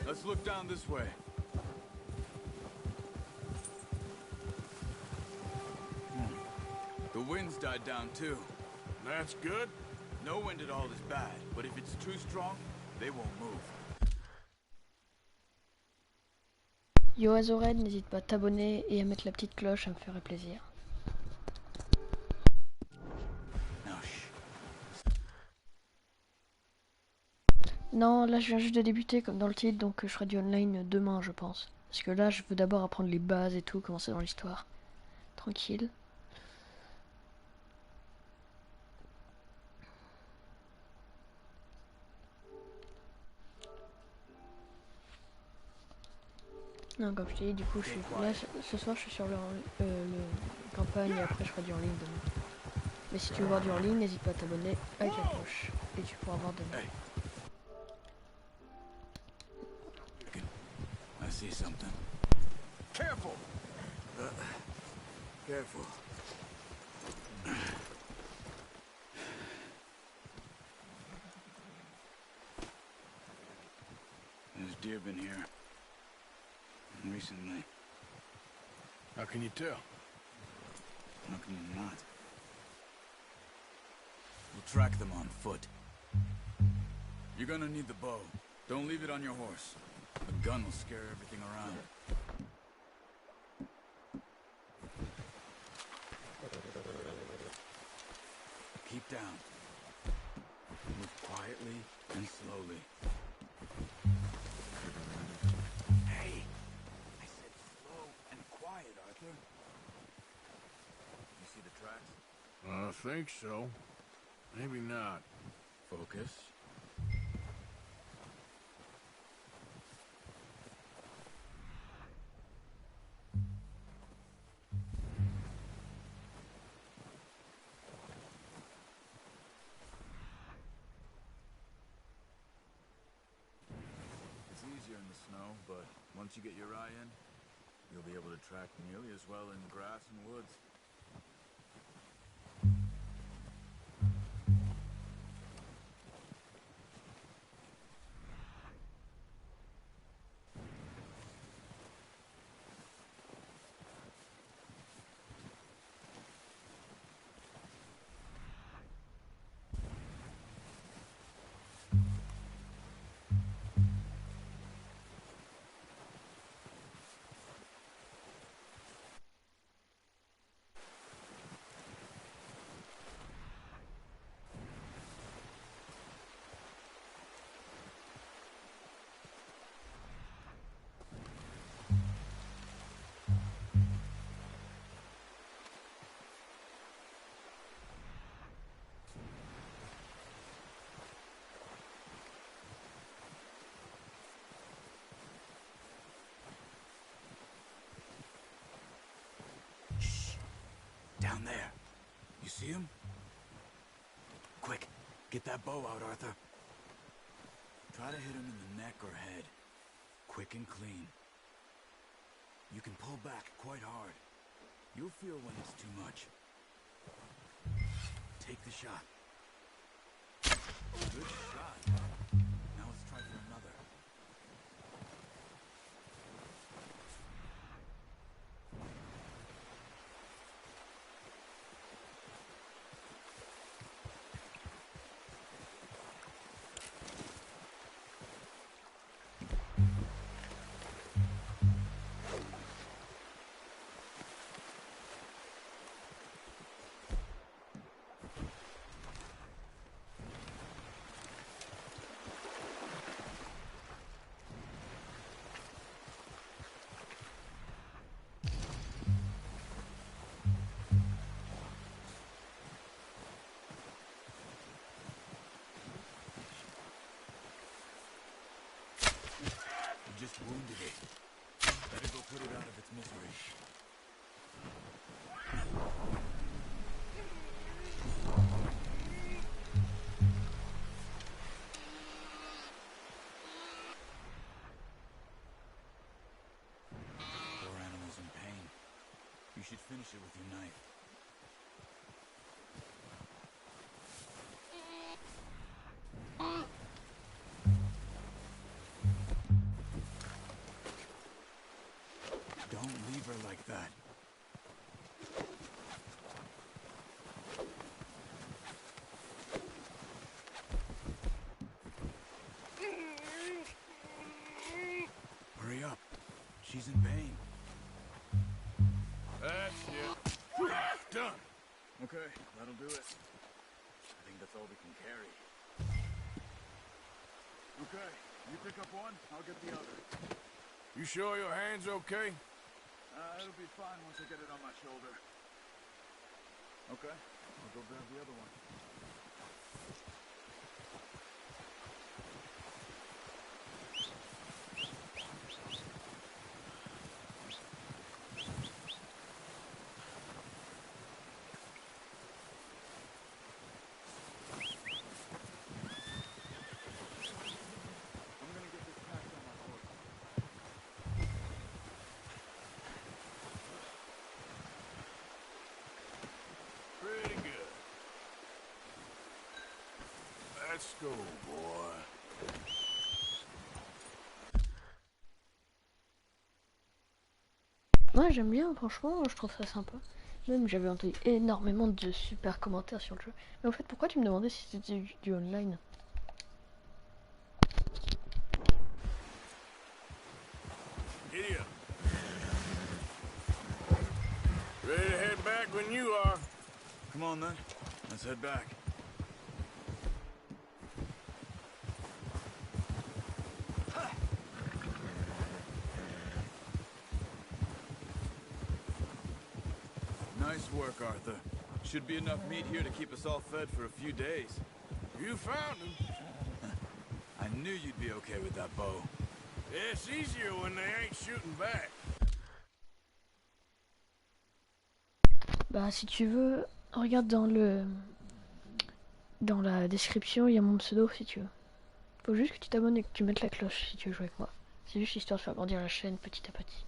Let's look down this way. The wind's died down too. That's good. No wind at all is bad, but if it's too strong, they won't move. Yo Azored, n'hésite pas à t'abonner et à mettre la petite cloche, ça me ferait plaisir. Non, là je viens juste de débuter comme dans le titre, donc je ferai du online demain je pense. Parce que là je veux d'abord apprendre les bases et tout, commencer dans l'histoire. Tranquille. Non, comme je t'ai dit, du coup je suis là ce soir je suis sur le campagne et après je ferai du en ligne demain. Mais si tu veux voir du en ligne, n'hésite pas à t'abonner avec la cloche et tu pourras voir demain. I see something. Careful! Careful. There's deer been here. Recently. How can you tell? How can you not? We'll track them on foot. You're gonna need the bow. Don't leave it on your horse. The gun will scare everything around. Keep down. Move quietly and slowly. Hey! I said slow and quiet, Arthur. You see the tracks? I think so. Maybe not. Focus. It's easier in the snow, but once you get your eye in, you'll be able to track nearly as well in grass and woods. Down there. You see him? Quick, get that bow out, Arthur. Try to hit him in the neck or head. Quick and clean. You can pull back quite hard. You'll feel when it's too much. Take the shot. Good shot. Now let's try for another. Just wounded it. Better go put it out of its misery. Poor animal's in pain. You should finish it with your knife. Don't leave her like that. Hurry up. She's in pain. That's it. Done. Okay, that'll do it. I think that's all we can carry. Okay, you pick up one, I'll get the other. You sure your hand's okay? It'll be fine once I get it on my shoulder. Okay, I'll go grab the other one. Pretty good. Let's go, boy. Ouais, j'aime bien, franchement, je trouve ça sympa. Même j'avais entendu énormément de super commentaires sur le jeu. Mais en fait, pourquoi tu me demandais si c'était du online? Giddy up. Ready to head back when you are. Come on then, let's head back. Nice work, Arthur. Should be enough meat here to keep us all fed for a few days. You found him. I knew you'd be okay with that bow. It's easier when they ain't shooting back. Bah si tu veux, regarde dans la description, il y a mon pseudo si tu veux. Faut juste que tu t'abonnes et que tu mettes la cloche si tu veux jouer avec moi. C'est juste histoire de faire grandir la chaîne petit à petit.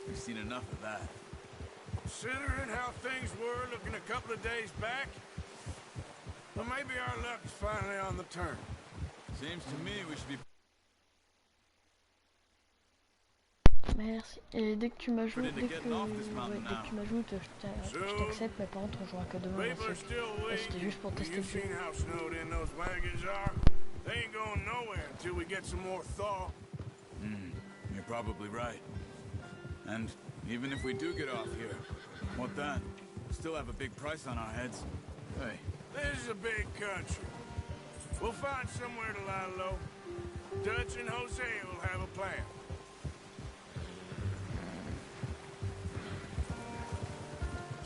We've seen enough of that. Considering how things were looking a couple of days back, well, maybe our luck is finally on the turn. Seems to me we should be... Merci. Et dès que tu m'ajoutes, dès que tu m'ajoutes, je t'accepte, mais par contre on jouera que demain. C'était juste pour tester le jeu. You're probably right. And even if we do get off here, what then? We'll still have a big price on our heads. Hey. This is a big country. We'll find somewhere to lie low. Dutch and Jose will have a plan.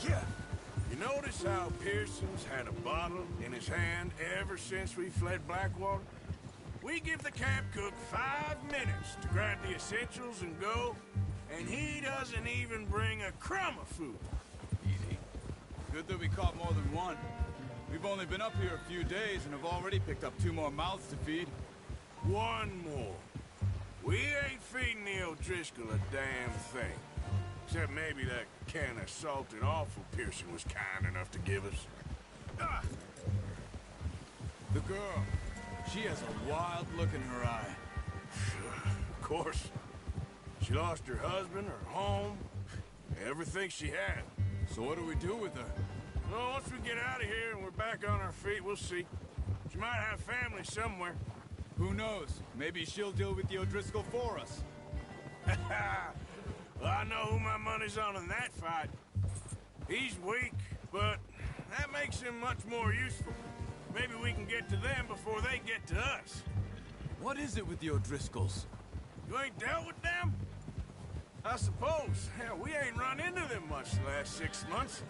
Yeah. You notice how Pearson's had a bottle in his hand ever since we fled Blackwater? We give the camp cook 5 minutes to grab the essentials and go, and he doesn't even bring a crumb of food. Easy. Good that we caught more than one. We've only been up here a few days and have already picked up 2 more mouths to feed. 1 more. We ain't feeding the O'Driscoll a damn thing. Except maybe that can of salted offal Pearson was kind enough to give us. Ah! The girl. She has a wild look in her eye. Of course. She lost her husband, her home, everything she had. So what do we do with her? Well, once we get out of here and we're back on our feet, we'll see. She might have family somewhere. Who knows? Maybe she'll deal with the O'Driscoll for us. Well, I know who my money's on in that fight. He's weak, but that makes him much more useful. Maybe we can get to them before they get to us. What is it with the O'Driscolls? You ain't dealt with them? I suppose. Hell, we ain't run into them much the last 6 months.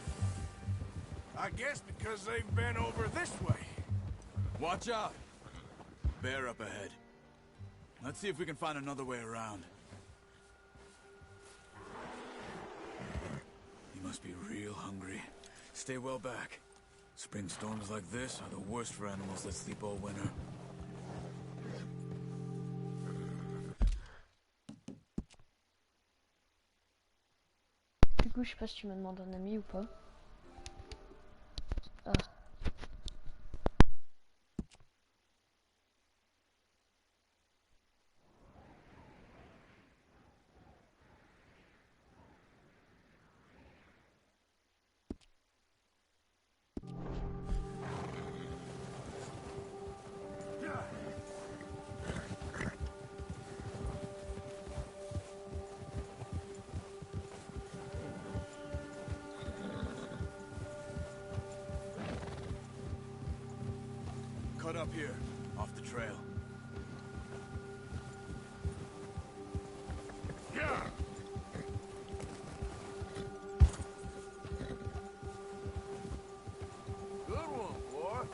I guess because they've been over this way. Watch out! Bear up ahead. Let's see if we can find another way around. You must be real hungry. Stay well back. Spring storms like this are the worst for animals that sleep all winter. Du coup, je sais pas si tu me demandes un ami ou pas. Ah. Cut up here, off the trail. Yeah! Good one, boy.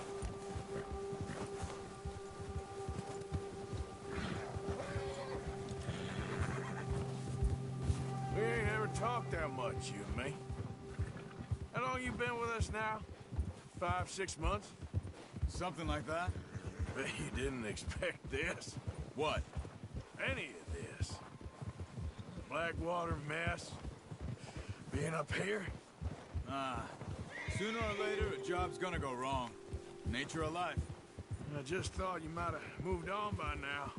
We ain't ever talked that much, you and me. How long you been with us now? 5, 6 months? Something like that? Bet you didn't expect this. What? Any of this. Blackwater mess. Being up here? Ah. Sooner or later, a job's gonna go wrong. Nature of life. I just thought you might have moved on by now.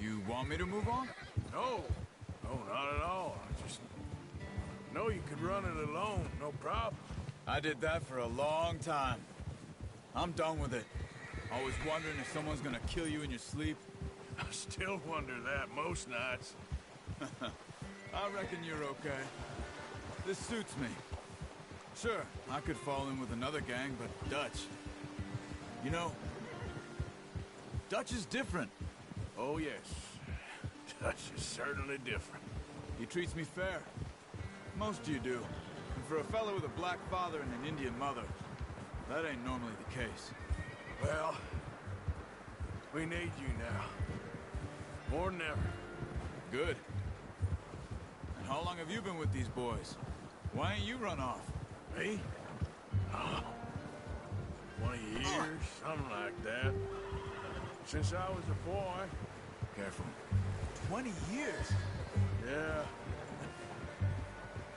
You want me to move on? No. No, not at all. I just know you could run it alone, no problem. I did that for a long time. I'm done with it. Always wondering if someone's gonna kill you in your sleep. I still wonder that most nights. I reckon you're okay. This suits me. Sure, I could fall in with another gang, but Dutch... You know, Dutch is different. Oh, yes. Dutch is certainly different. He treats me fair. Most of you do. And for a fellow with a black father and an Indian mother, that ain't normally the case. Well, we need you now. More than ever. Good. And how long have you been with these boys? Why ain't you run off? Me? Oh, 20 years, something like that. Since I was a boy. Careful. 20 years? Yeah.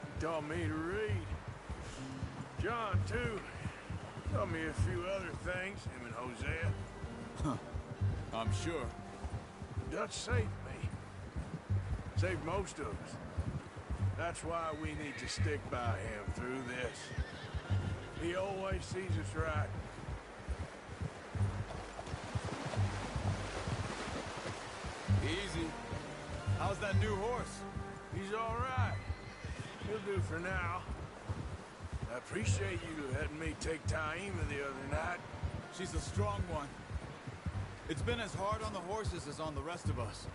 He taught me to read. John, too. Taught me a few other things, him and Hosea. Huh. I'm sure. Dutch saved me. Saved most of us. That's why we need to stick by him through this. He always sees us right. Easy. How's that new horse? He's all right. He'll do for now. I appreciate you letting me take Taima the other night. She's a strong one. It's been as hard on the horses as on the rest of us.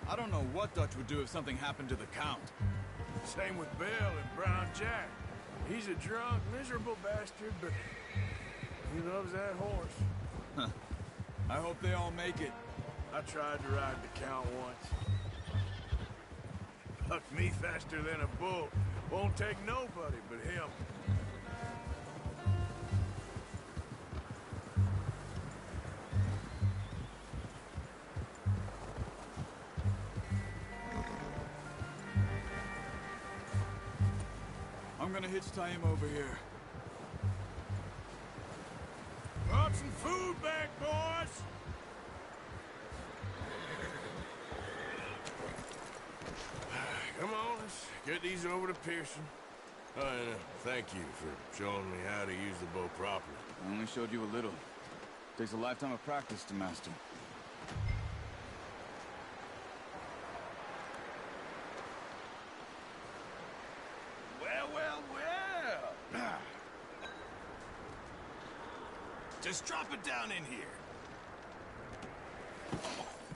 I don't know what Dutch would do if something happened to the Count. Same with Bill and Brown Jack. He's a drunk, miserable bastard, but he loves that horse. Huh. I hope they all make it. I tried to ride the Count once. Bucked me faster than a bull. Won't take nobody but him. gonna hitch tie him over here. Brought some food back, boys! Come on, let's get these over to Pearson. Oh, and thank you for showing me how to use the bow properly. I only showed you a little. Takes a lifetime of practice to master. Well, well, well. Just drop it down in here.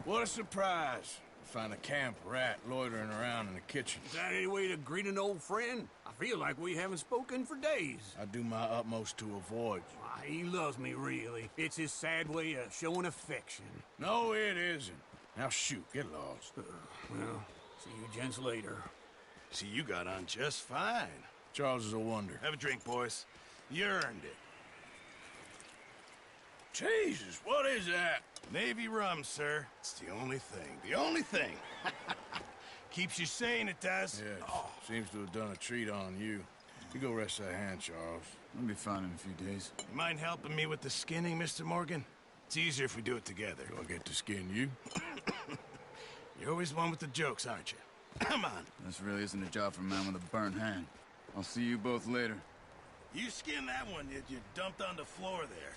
What a surprise. Find a camp rat loitering around in the kitchen. Is that any way to greet an old friend? I feel like we haven't spoken for days. I do my utmost to avoid you. Why, he loves me, really. It's his sad way of showing affection. No, it isn't. Now shoot, get lost. Well, see you gents later. See, you got on just fine. Charles is a wonder. Have a drink, boys. You earned it. Jesus, what is that? Navy rum, sir. It's the only thing. The only thing. Keeps you sane, it does. Yes. Seems to have done a treat on you. You go rest that hand, Charles. I'll be fine in a few days. You mind helping me with the skinning, Mr. Morgan? It's easier if we do it together. Do I get to skin you? You're always one with the jokes, aren't you? Come on. This really isn't a job for a man with a burnt hand. I'll see you both later. You skinned that one you dumped on the floor there.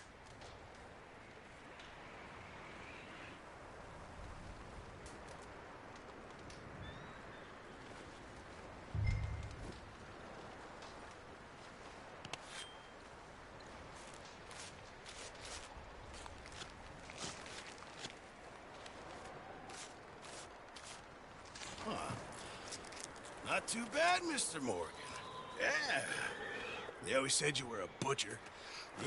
Not too bad, Mr. Morgan. Yeah. They always said you were a butcher.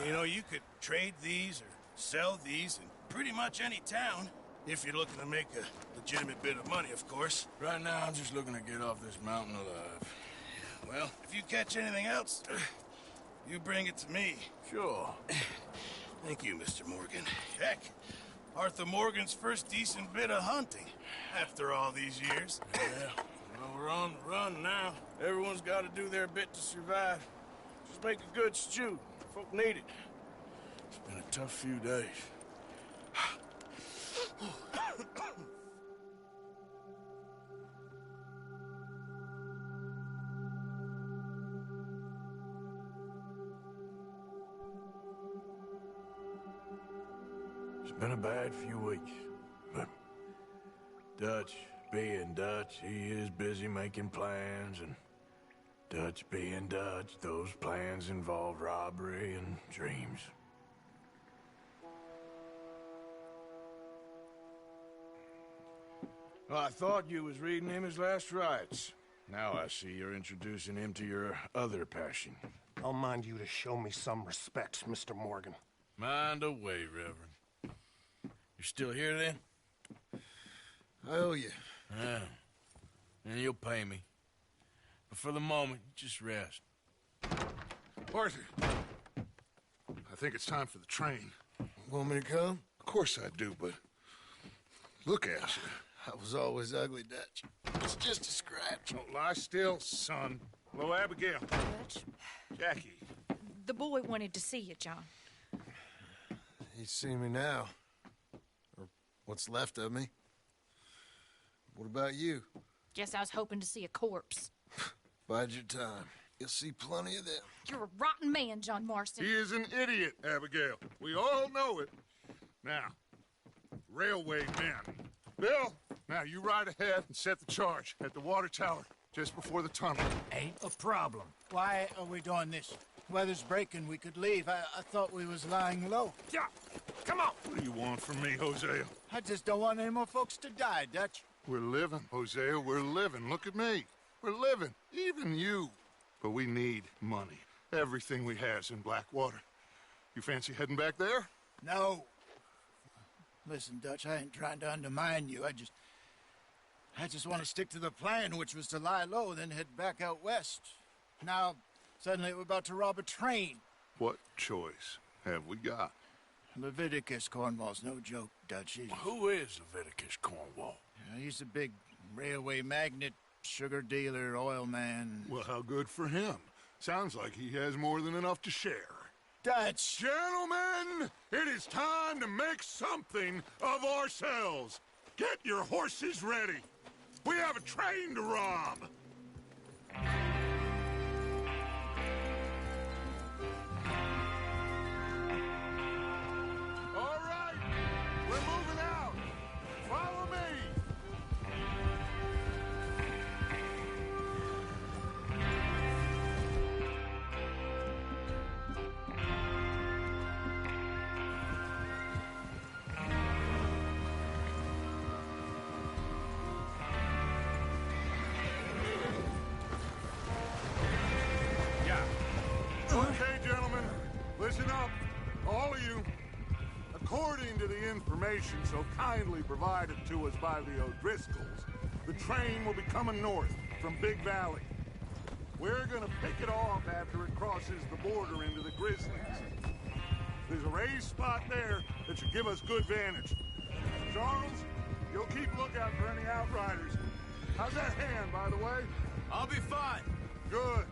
You know, you could trade these or sell these in pretty much any town. If you're looking to make a legitimate bit of money, of course. Right now, I'm just looking to get off this mountain alive. Well, if you catch anything else, you bring it to me. Sure. Thank you, Mr. Morgan. Heck, Arthur Morgan's first decent bit of hunting after all these years. Yeah. Well, we're on the run now. Everyone's got to do their bit to survive. Just make a good stew. Folk need it. It's been a tough few days. It's been a bad few weeks, but Dutch being Dutch, he is busy making plans, and Dutch being Dutch, those plans involve robbery and dreams. Well, I thought you was reading him his last rites. Now I see you're introducing him to your other passion. I'll mind you to show me some respect, Mr. Morgan. Mind away, Reverend. You still here, then? I owe you. Yeah. And you'll pay me. But for the moment, just rest. Arthur, I think it's time for the train. Want me to come? Of course I do, but look at you. I was always ugly, Dutch. It's just a scratch. Don't lie still, son. Hello, Abigail. Dutch, Jackie. the boy wanted to see you, John. He's seen me now. Or what's left of me. What about you? Guess I was hoping to see a corpse. Bide your time. You'll see plenty of them. You're a rotten man, John Marston. He is an idiot, Abigail. We all know it. Now, railway men. Bill, now you ride ahead and set the charge at the water tower just before the tunnel. Ain't a problem. Why are we doing this? Weather's breaking. We could leave. I thought we was lying low. Yeah, come on. What do you want from me, Hosea? I just don't want any more folks to die, Dutch. We're living, Hosea. We're living. Look at me. We're living. Even you. But we need money. Everything we have's in Blackwater. You fancy heading back there? No. Listen, Dutch, I ain't trying to undermine you. I just want to stick to the plan, which was to lie low, then head back out west. Now, suddenly we're about to rob a train. What choice have we got? Leviticus Cornwall's no joke, Dutch. Who is Leviticus Cornwall? He's a big railway magnate, sugar dealer, oil man. Well, how good for him. Sounds like he has more than enough to share. Dutch! Gentlemen, it is time to make something of ourselves. Get your horses ready. We have a train to rob. All right, we're moving out. Follow me. Okay, gentlemen, listen up, all of you. According to the information so kindly provided to us by the O'Driscolls, the train will be coming north from Big Valley. We're gonna pick it off after it crosses the border into the Grizzlies. There's a raised spot there that should give us good vantage. Charles, you'll keep lookout for any outriders. How's that hand, by the way? I'll be fine. Good.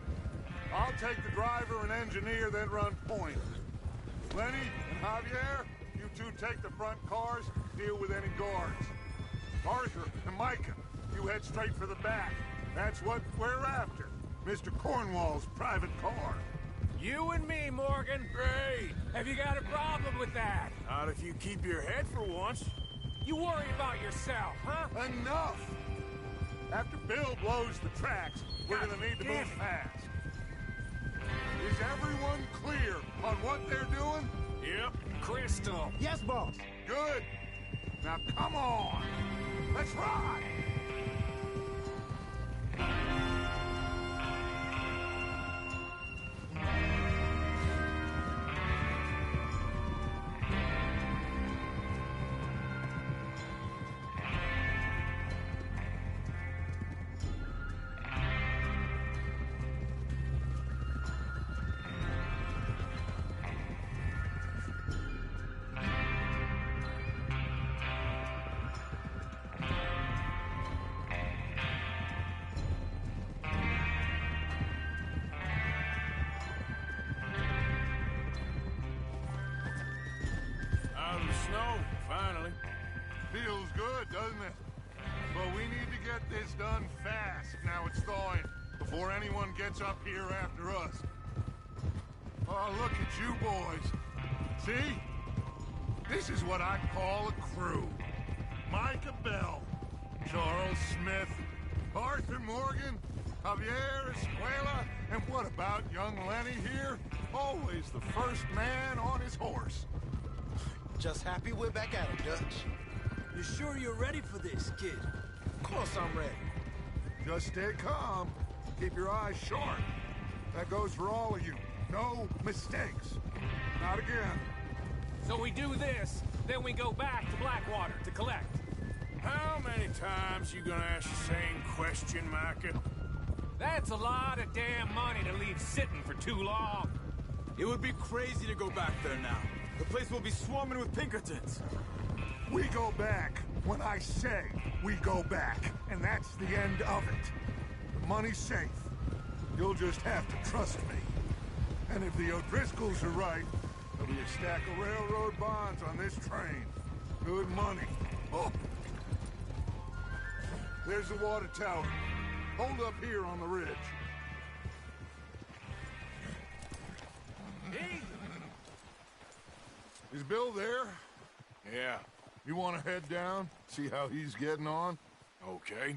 I'll take the driver and engineer, then run point. Lenny and Javier, you two take the front cars, deal with any guards. Arthur and Micah, you head straight for the back. That's what we're after. Mr. Cornwall's private car. You and me, Morgan. Great. Have you got a problem with that? Not if you keep your head for once. You worry about yourself, huh? Enough! After Bill blows the tracks, we're gonna need to move fast. Is everyone clear on what they're doing? Yep. Crystal. Yes, boss. Good. Now come on. Let's ride. Snow, finally. Feels good, doesn't it? But we need to get this done fast, now it's thawing, before anyone gets up here after us. Oh, look at you boys. See? This is what I call a crew. Micah Bell, Charles Smith, Arthur Morgan, Javier Escuela, and what about young Lenny here? Always the first man on his horse. Just happy we're back at it, Dutch. You sure you're ready for this, kid? Of course I'm ready. Just stay calm. Keep your eyes sharp. That goes for all of you. No mistakes. Not again. So we do this, then we go back to Blackwater to collect. How many times you gonna ask the same question, Micah? That's a lot of damn money to leave sitting for too long. It would be crazy to go back there now. The place will be swarming with Pinkertons. We go back when I say we go back, and that's the end of it. The money's safe. You'll just have to trust me. And if the O'Driscolls are right, there'll be a stack of railroad bonds on this train. Good money. Oh! There's the water tower. Hold up here on the ridge. Hey! Is Bill there? Yeah. You want to head down, see how he's getting on? Okay.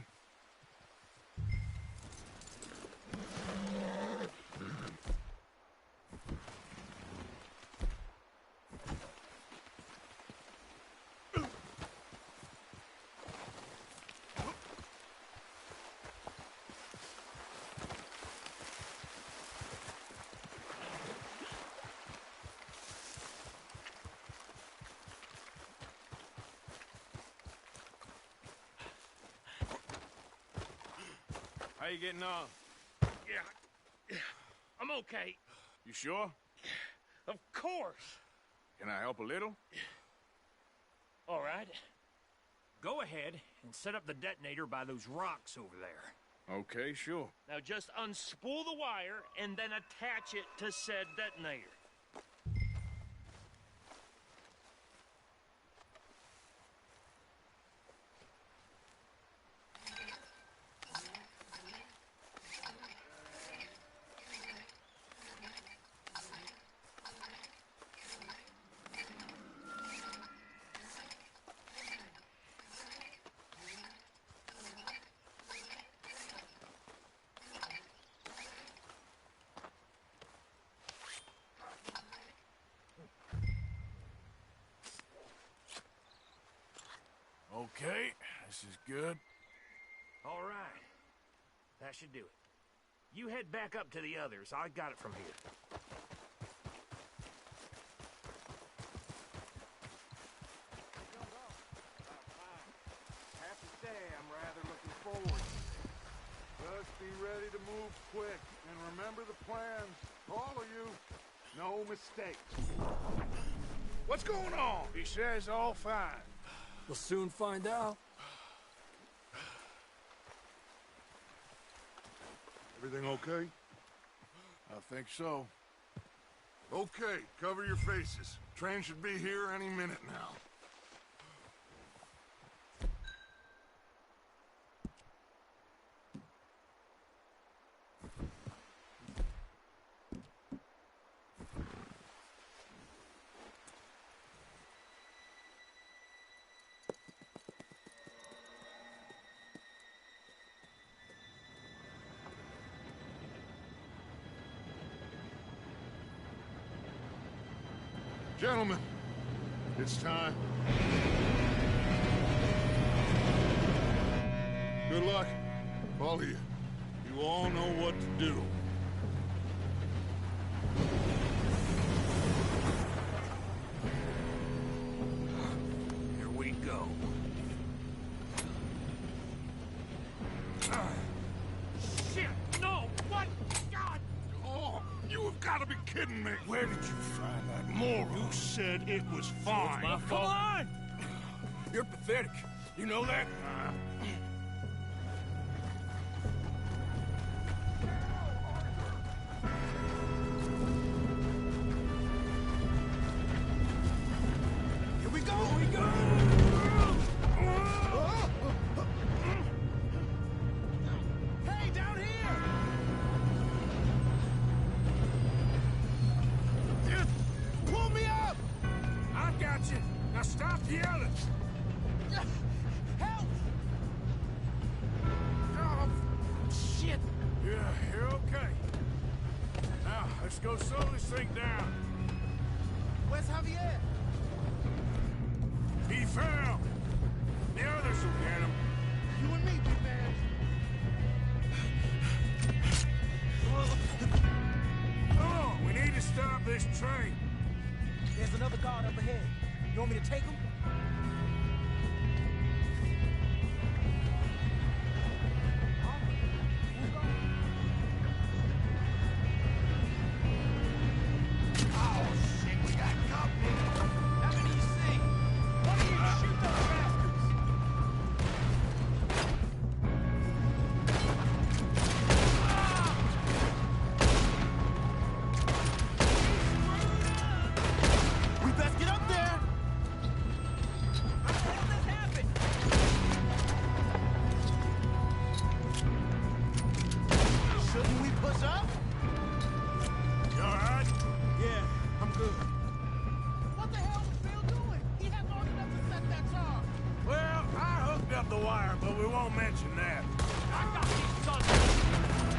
How you getting on? Yeah, I'm okay. You sure? Of course. Can I help a little? All right. Go ahead and set up the detonator by those rocks over there. Okay, sure. Now just unspool the wire and then attach it to said detonator. Okay, this is good. All right. That should do it. You head back up to the others. I got it from here. Have to say, I'm rather looking forward to it. Just be ready to move quick, and remember the plans. All of you, no mistakes. What's going on? He says all fine. We'll soon find out. Everything okay? I think so. Okay, cover your faces. Train should be here any minute now. Gentlemen, it's time. Good luck, all of you. You all know what to do. Here we go. Shit! No! What? God! Oh, you have got to be kidding me. Where did you find that moron? You said it was fine. my fault. Come on! You're pathetic. You know that? Here we go! Here we go! Hey, down here! Pull me up! I got you. Now stop yelling. Help! Oh, shit. Yeah, you're okay. Now, let's go slow this thing down. Where's Javier? He fell. The others will get him. You and me, big man. Oh, we need to stop this train. There's another guard up ahead. You want me to take him? Oh, shit, we got company. How many you see? One of you shoot those bastards. We best get up there. How the hell this happened? Shouldn't we push up? You all right? Yeah, I'm good. What the hell was Bill doing? He had long enough to set that charge. Well, I hooked up the wire, but we won't mention that. I got these sons of...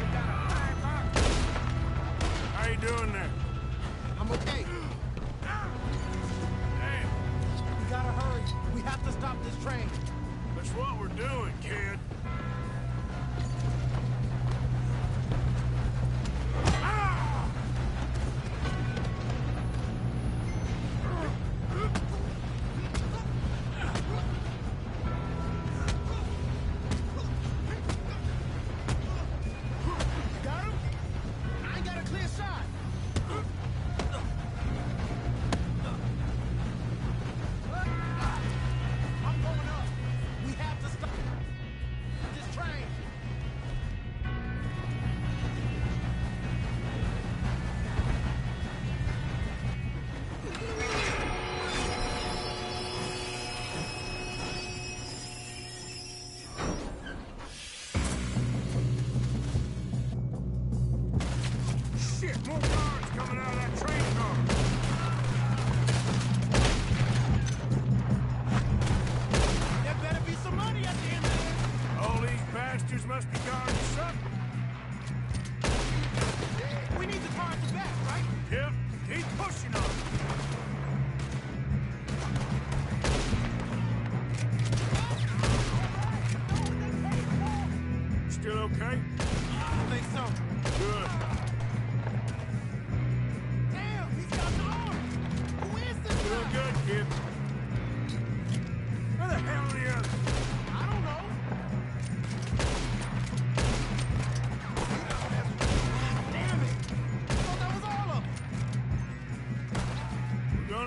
We got a high mark. How you doing there? I'm okay. Damn, We gotta hurry. We have to stop this train. that's what we're doing, kid. Ah!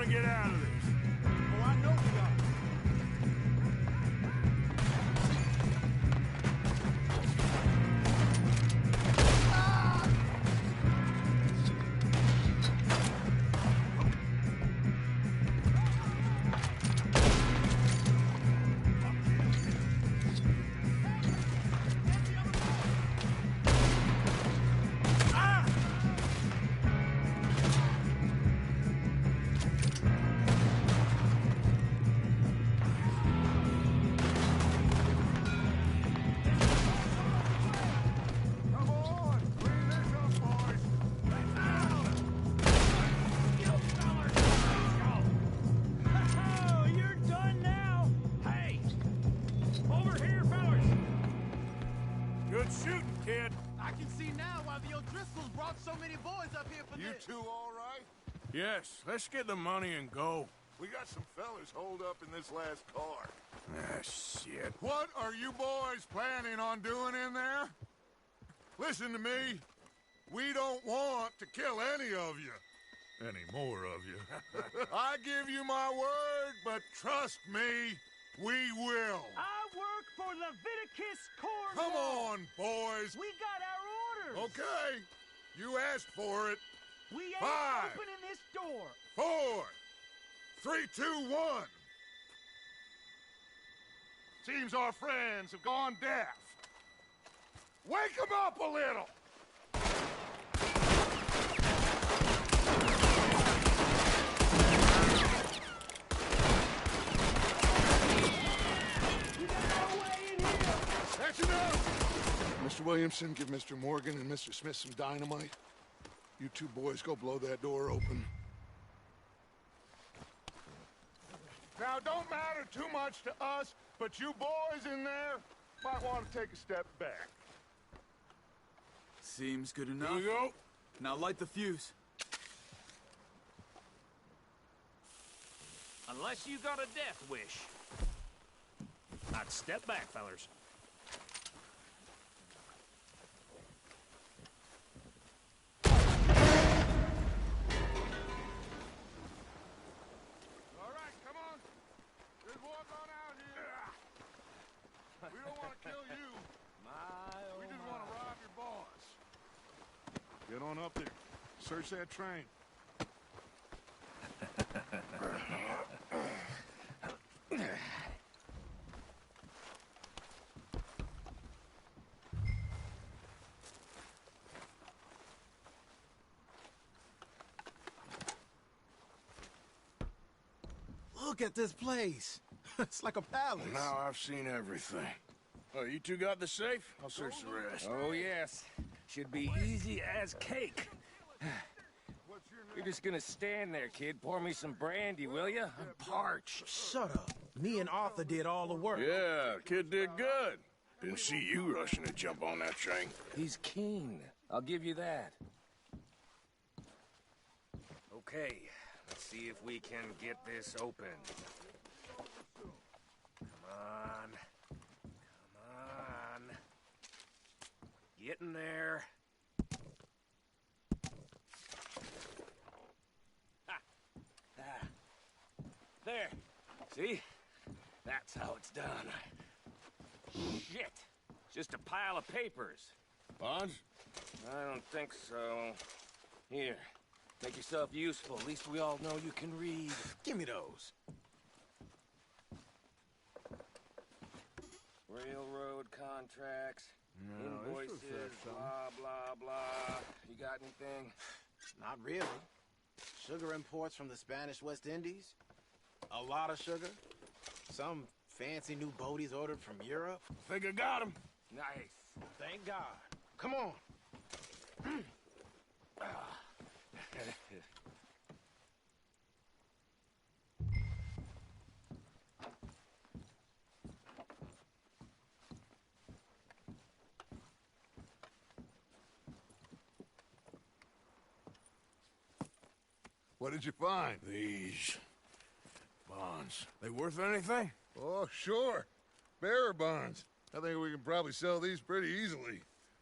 gonna get out of this. Oh, I know we are. Good shooting, kid. I can see now why the O'Driscolls brought so many boys up here for You this. two all right? Yes, let's get the money and go. We got some fellas holed up in this last car. Ah, shit. What are you boys planning on doing in there? Listen to me. We don't want to kill any of you. Any more of you. I give you my word, but trust me, we will. I work for Leviticus Corps. Come on, boys. We got our orders. Okay. You asked for it. We ain't 5, opening this door. 4, 3, 2, 1. Seems our friends have gone deaf. Wake them up a little. That's enough! Mr. Williamson, give Mr. Morgan and Mr. Smith some dynamite. You two boys go blow that door open. Now, don't matter too much to us, but you boys in there might want to take a step back. Seems good enough. Here we go. Now light the fuse. Unless you got a death wish. I'd step back, fellers. All right, come on. Just walk on out here. We don't want to kill you. We just want to rob your boss. Get on up there. Search that train. Look at this place. It's like a palace. Now I've seen everything. Oh, you two got the safe? I'll search the rest. Oh, yes. Should be easy as cake. You're just gonna stand there, kid. Pour me some brandy, will you? I'm parched. Shut up. Me and Arthur did all the work. Yeah, kid did good. Didn't see you rushing to jump on that train. He's keen. I'll give you that. Okay, let's see if we can get this open. Come on. Come on. Get in there. There. See? That's how it's done. Shit. Just a pile of papers. Bonds? I don't think so. Here. Make yourself useful. At least we all know you can read. Give me those. Railroad contracts, No, invoices, blah, blah, blah. You got anything? Not really. Sugar imports from the Spanish West Indies. A lot of sugar. Some fancy new boaties ordered from Europe. Think I got him. Nice. Thank God. Come on. What did you find? These bonds. They worth anything? Oh, sure. Bearer bonds. I think we can probably sell these pretty easily.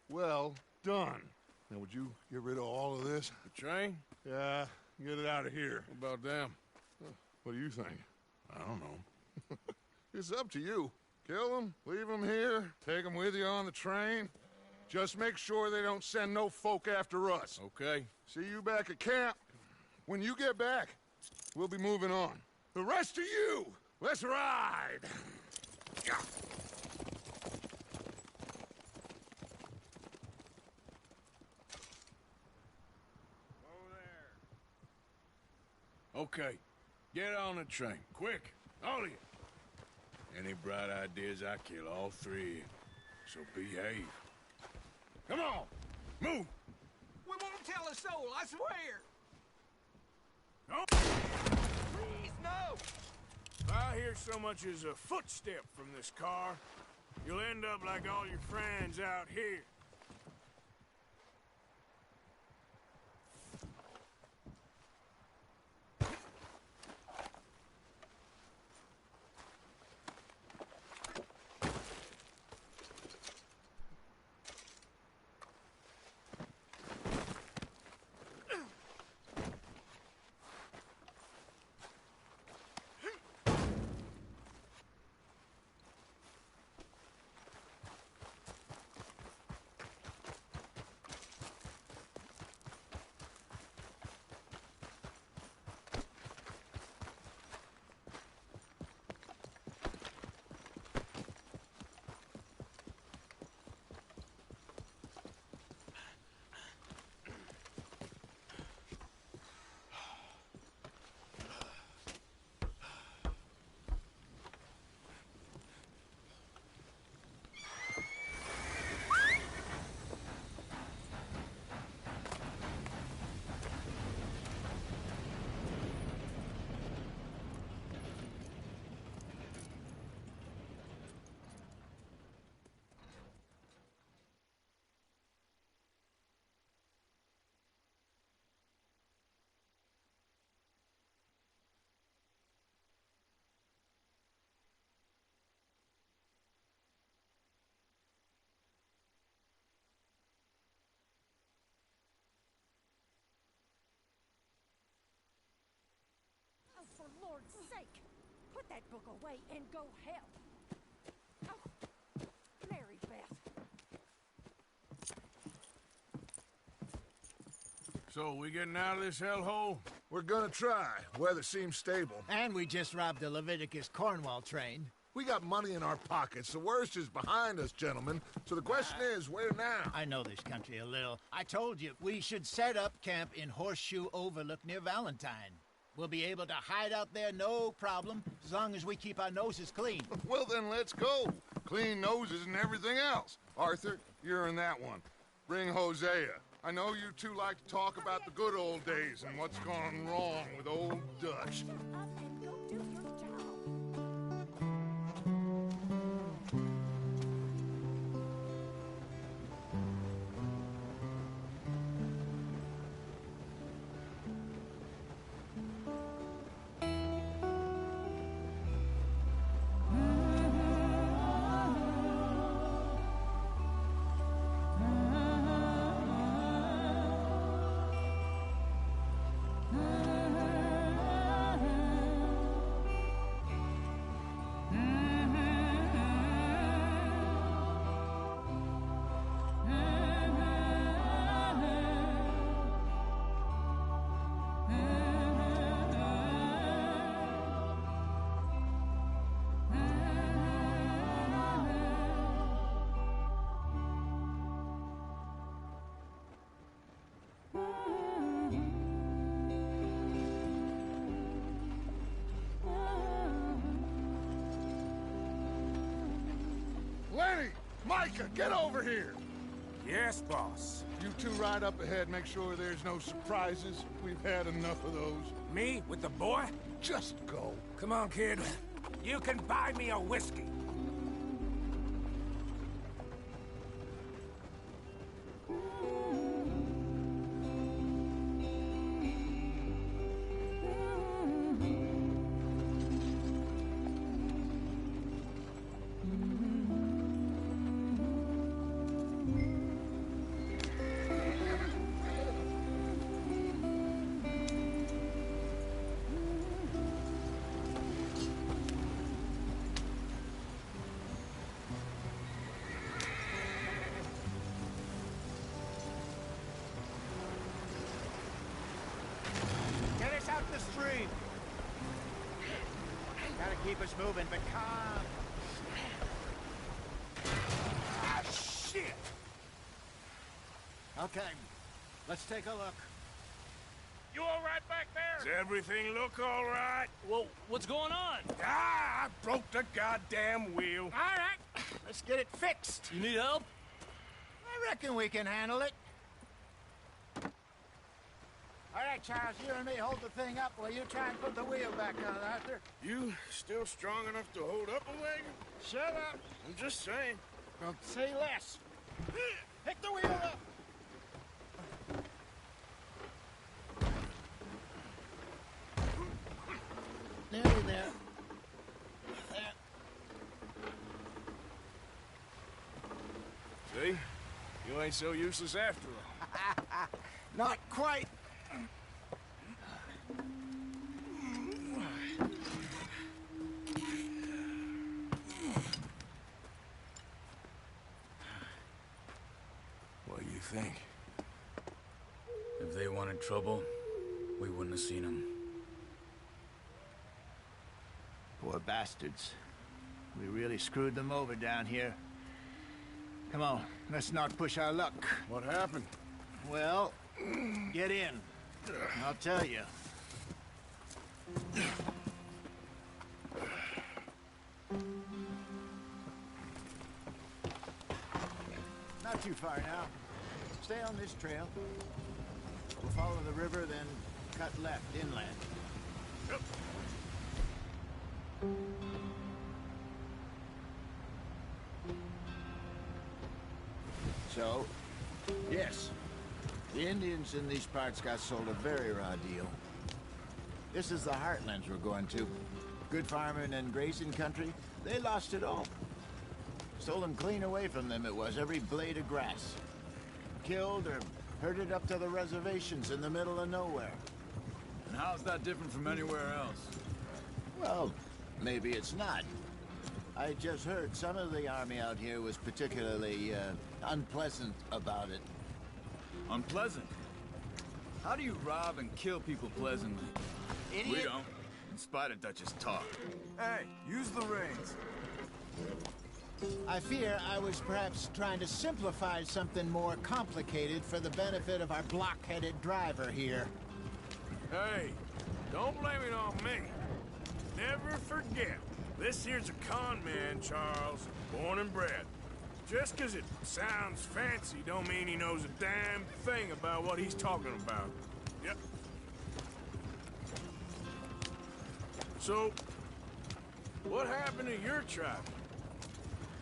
Well done. Now, would you get rid of all of this? The train? Yeah, get it out of here. What about them? What do you think? I don't know. It's up to you. Kill them, leave them here, take them with you on the train. Just make sure they don't send no folk after us. Okay. See you back at camp. When you get back, we'll be moving on. The rest of you, let's ride! Yeah. Okay. Get on the train. Quick. All of you. Any bright ideas, I kill all three. So behave. Come on! Move! We won't tell a soul, I swear! No! Please, no! If I hear so much as a footstep from this car, you'll end up like all your friends out here. Oh, for Lord's sake! Put that book away and go help! Oh, Mary Beth. So, we getting out of this hellhole? We're gonna try. Weather seems stable. And we just robbed the Leviticus Cornwall train. We got money in our pockets. The worst is behind us, gentlemen. So the question is, where now? I know this country a little. I told you, we should set up camp in Horseshoe Overlook near Valentine. We'll be able to hide out there, no problem, as long as we keep our noses clean. Well, then let's go. Clean noses and everything else. Arthur, you're in that one. Bring Hosea. I know you two like to talk about the good old days and what's gone wrong with old Dutch. Lenny! Micah, get over here! Yes, boss. You two ride up ahead, make sure there's no surprises. We've had enough of those. Me? With the boy? Just go. Come on, kid. You can buy me a whiskey. keep us moving, but calm. Ah, shit! Okay, let's take a look. You all right back there? Does everything look all right? Well, what's going on? Ah, I broke the goddamn wheel. All right, let's get it fixed. You need help? I reckon we can handle it. All right, Charles, you and me hold the thing up while you try and put the wheel back on, Arthur. You still strong enough to hold up a wagon? Shut up. I'm just saying. Well, say less. Pick the wheel up. Nearly there. There. See? You ain't so useless after all. Not quite. What do you think? If they wanted trouble, we wouldn't have seen them. Poor bastards. We really screwed them over down here. Come on, let's not push our luck. What happened? Well, get in. I'll tell you. Not too far now. Stay on this trail. We'll follow the river, then cut left inland. Yep. So, yes, the Indians in these parts got sold a very raw deal. This is the heartlands we're going to. Good farming and grazing country, they lost it all. Stolen clean away from them it was, every blade of grass. Killed or herded up to the reservations in the middle of nowhere. And how's that different from anywhere else? Well, maybe it's not. I just heard some of the army out here was particularly, unpleasant about it. Unpleasant? How do you rob and kill people pleasantly? Idiot. We don't, in spite of Dutch's talk. Hey, use the reins. I fear I was perhaps trying to simplify something more complicated for the benefit of our block-headed driver here. Hey, don't blame it on me. Never forget, this here's a con man, Charles, born and bred. Just 'cause it sounds fancy don't mean he knows a damn thing about what he's talking about. Yep. So, what happened to your tribe?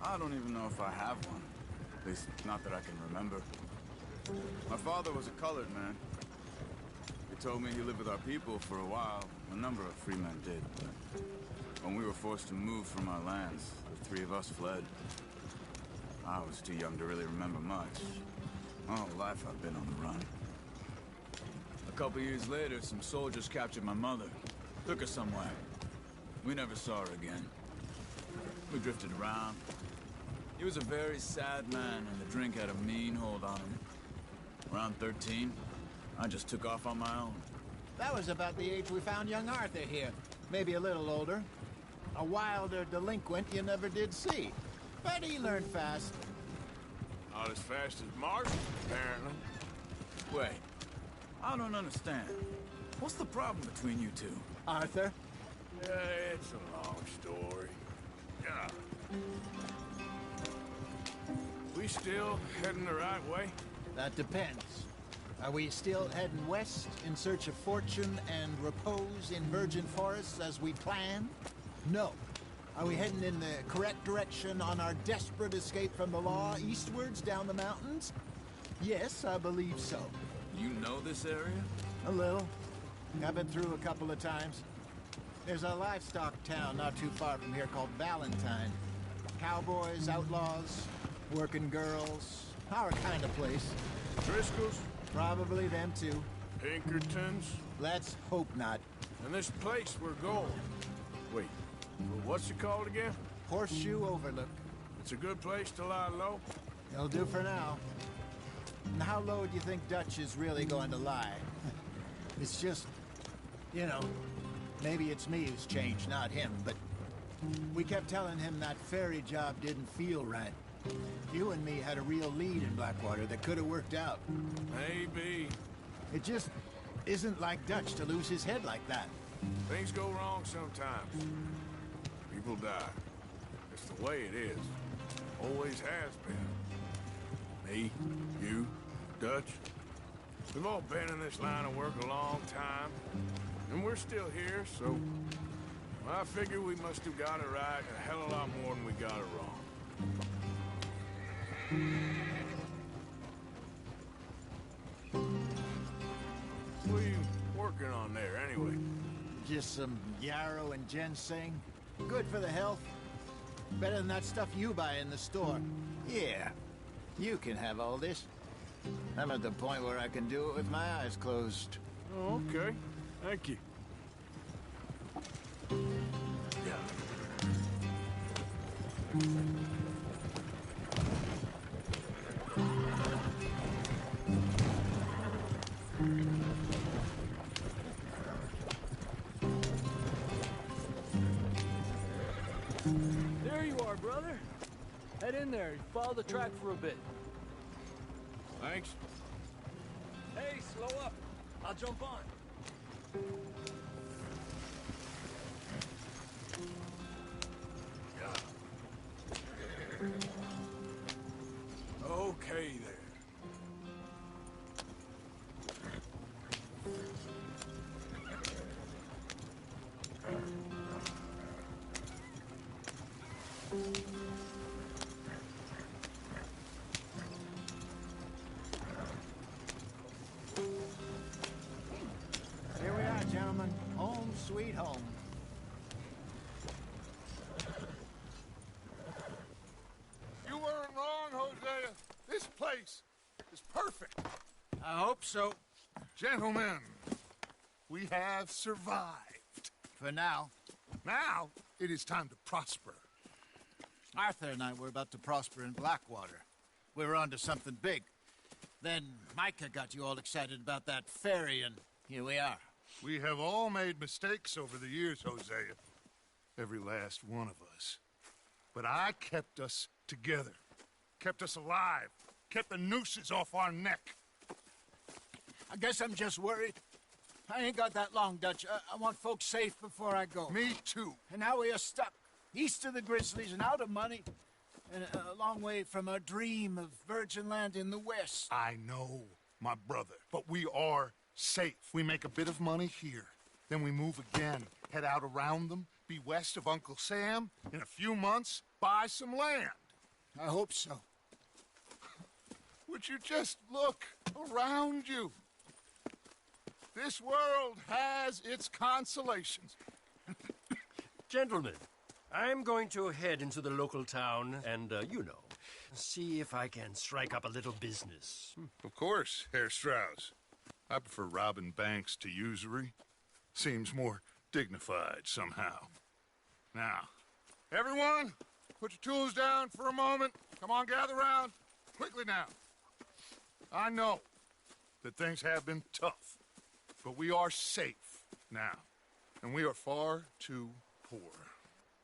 I don't even know if I have one. At least, not that I can remember. My father was a colored man. He told me he lived with our people for a while. A number of free men did, but when we were forced to move from our lands, the three of us fled. I was too young to really remember much. My whole life I've been on the run. A couple years later, some soldiers captured my mother. Took her somewhere. We never saw her again. We drifted around. He was a very sad man, and the drink had a mean hold on him. Around 13, I just took off on my own. That was about the age we found young Arthur here. Maybe a little older. A wilder delinquent you never did see. But he learned fast. Not as fast as Marshall, apparently. Wait, I don't understand. What's the problem between you two? Arthur? Yeah, it's a long story. Yeah. We still heading the right way? That depends. Are we still heading west in search of fortune and repose in virgin forests as we planned? No. Are we heading in the correct direction on our desperate escape from the law eastwards down the mountains? Yes, I believe so. You know this area? A little. I've been through a couple of times. There's a livestock town not too far from here called Valentine. Cowboys, outlaws, working girls, our kind of place. Driscoll's? Probably them too. Pinkertons? Let's hope not. And this place we're going. Wait, what's it called again? Horseshoe Overlook. It's a good place to lie low? It'll do for now. And how low do you think Dutch is really going to lie? It's just, you know, maybe it's me who's changed, not him, but We kept telling him that ferry job didn't feel right. You and me had a real lead in Blackwater that could have worked out. Maybe. It just isn't like Dutch to lose his head like that. Things go wrong sometimes. People die. It's the way it is. Always has been. Me, you, Dutch. We've all been in this line of work a long time. And we're still here, so... I figure we must have got it right a hell of a lot more than we got it wrong. What are you working on there, anyway? Just some yarrow and ginseng. Good for the health. Better than that stuff you buy in the store. Yeah, you can have all this. I'm at the point where I can do it with my eyes closed. Oh, okay. Thank you. There you are, brother. Head in there and follow the track for a bit. Thanks. Hey, slow up. I'll jump on. Okay, there. Here we are, gentlemen. Home sweet home. You weren't wrong, Hosea. This place is perfect. I hope so. Gentlemen, we have survived. For now. Now, it is time to prosper. Arthur and I were about to prosper in Blackwater. We were onto something big. Then Micah got you all excited about that ferry, and here we are. We have all made mistakes over the years, Hosea. Every last one of us. But I kept us together. Kept us alive. Kept the nooses off our neck. I guess I'm just worried. I ain't got that long, Dutch. I want folks safe before I go. Me too. And now we are stuck. East of the Grizzlies and out of money. And a long way from our dream of virgin land in the west. I know, my brother. But we are safe. We make a bit of money here. Then we move again. Head out around them. Be west of Uncle Sam. In a few months, buy some land. I hope so. Would you just look around you? This world has its consolations. Gentlemen, I'm going to head into the local town and, see if I can strike up a little business. Of course, Herr Strauss. I prefer robbing banks to usury. Seems more dignified somehow. Now, everyone, put your tools down for a moment. Come on, gather round. Quickly now. I know that things have been tough, but we are safe now, and we are far too poor.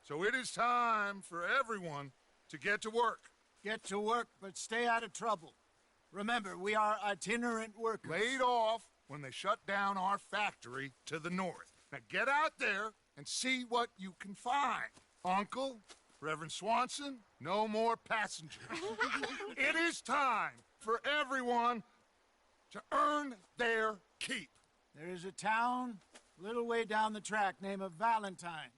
So it is time for everyone to get to work. Get to work, but stay out of trouble. Remember, we are itinerant workers. Laid off when they shut down our factory to the north. Now get out there and see what you can find. Uncle, Reverend Swanson, no more passengers. It is time for everyone to earn their keep. There is a town a little way down the track named Valentine.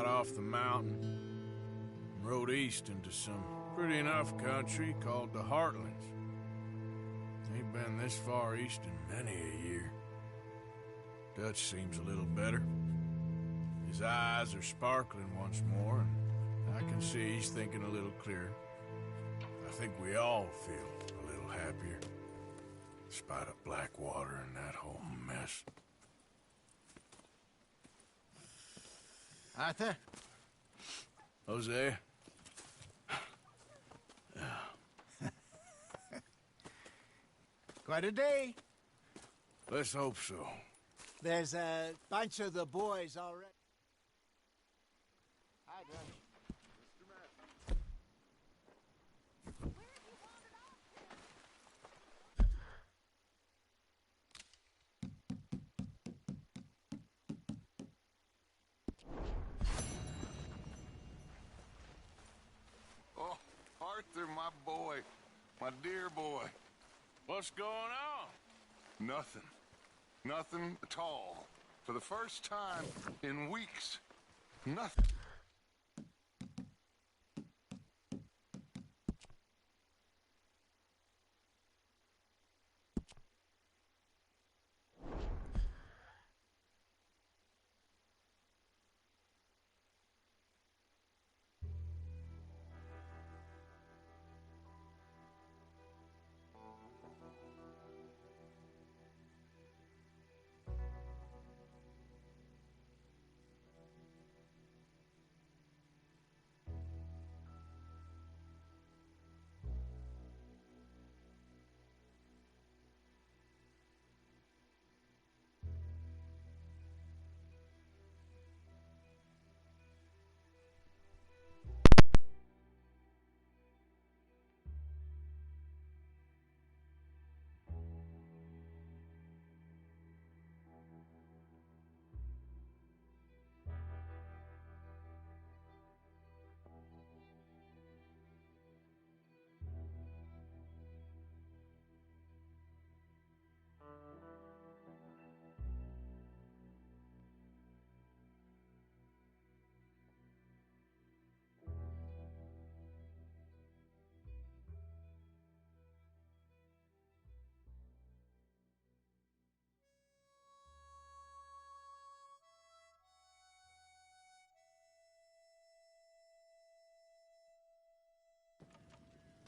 Off the mountain and rode east into some pretty enough country called the Heartlands. Ain't been this far east in many a year. Dutch seems a little better. His eyes are sparkling once more, and I can see he's thinking a little clearer. I think we all feel a little happier. In spite of Blackwater and that whole mess. Arthur? Jose? Quite a day. Let's hope so. There's a bunch of the boys already. Hi, Dutch. Oh, Arthur, my boy. My dear boy. What's going on? Nothing. Nothing at all. For the first time in weeks. Nothing.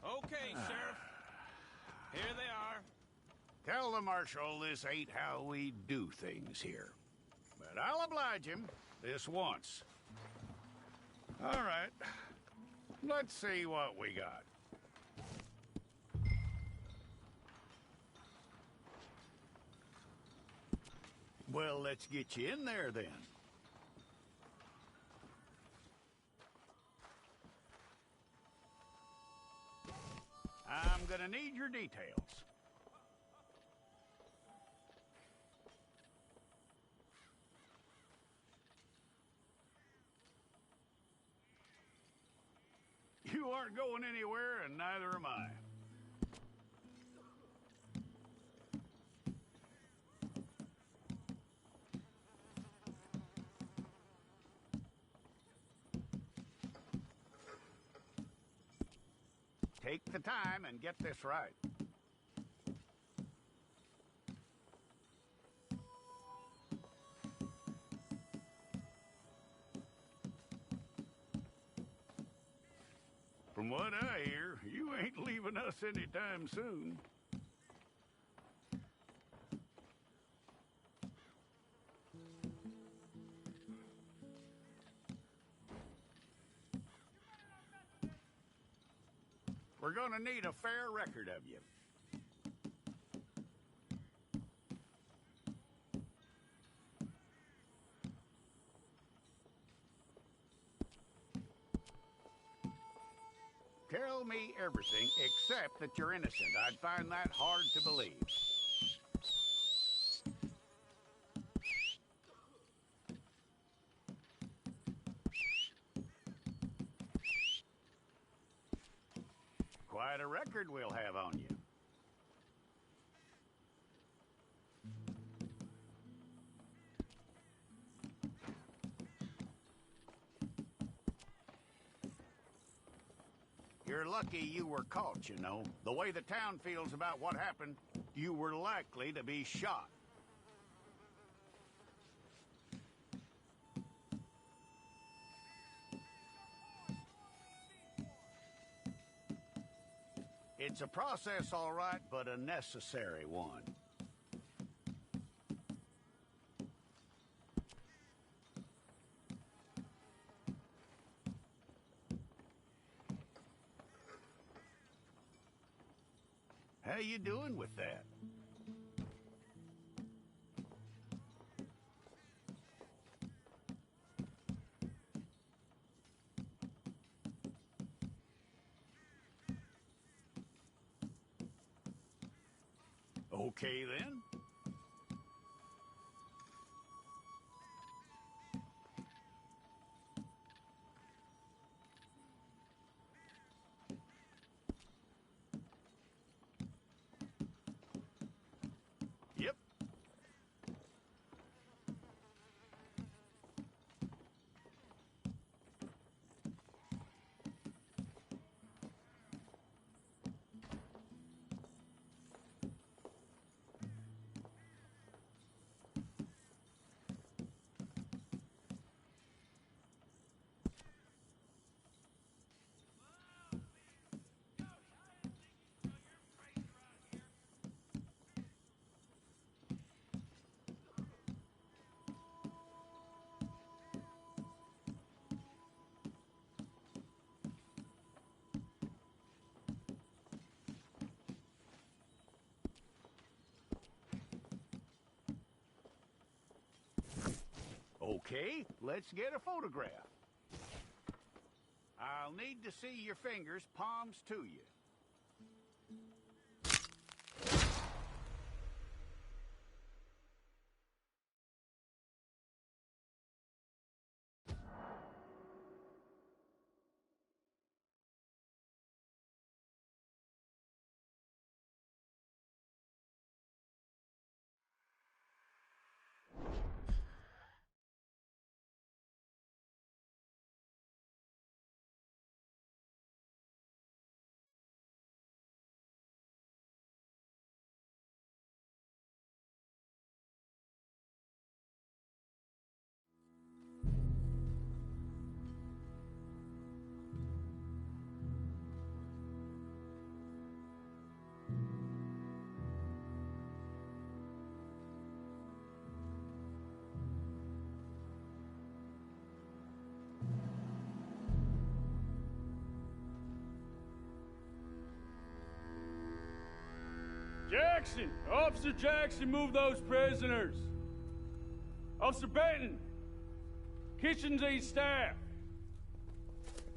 Okay, Sheriff. Here they are. Tell the Marshal this ain't how we do things here. But I'll oblige him this once. All right. Let's see what we got. Well, let's get you in there then. I'm gonna need your details. You aren't going anywhere, and neither am I. Take the time and get this right. From what I hear, you ain't leaving us anytime soon. We're gonna need a fair record of you. Tell me everything except that you're innocent. I'd find that hard to believe. Quite a record we'll have on you. You're lucky you were caught, you know. The way the town feels about what happened, you were likely to be shot. It's a process, all right, but a necessary one. How you doing with that? Okay, then. Yep. Okay, let's get a photograph. I'll need to see your fingers, palms to you. Jackson! Officer Jackson, move those prisoners! Officer Benton! Kitchens and staff!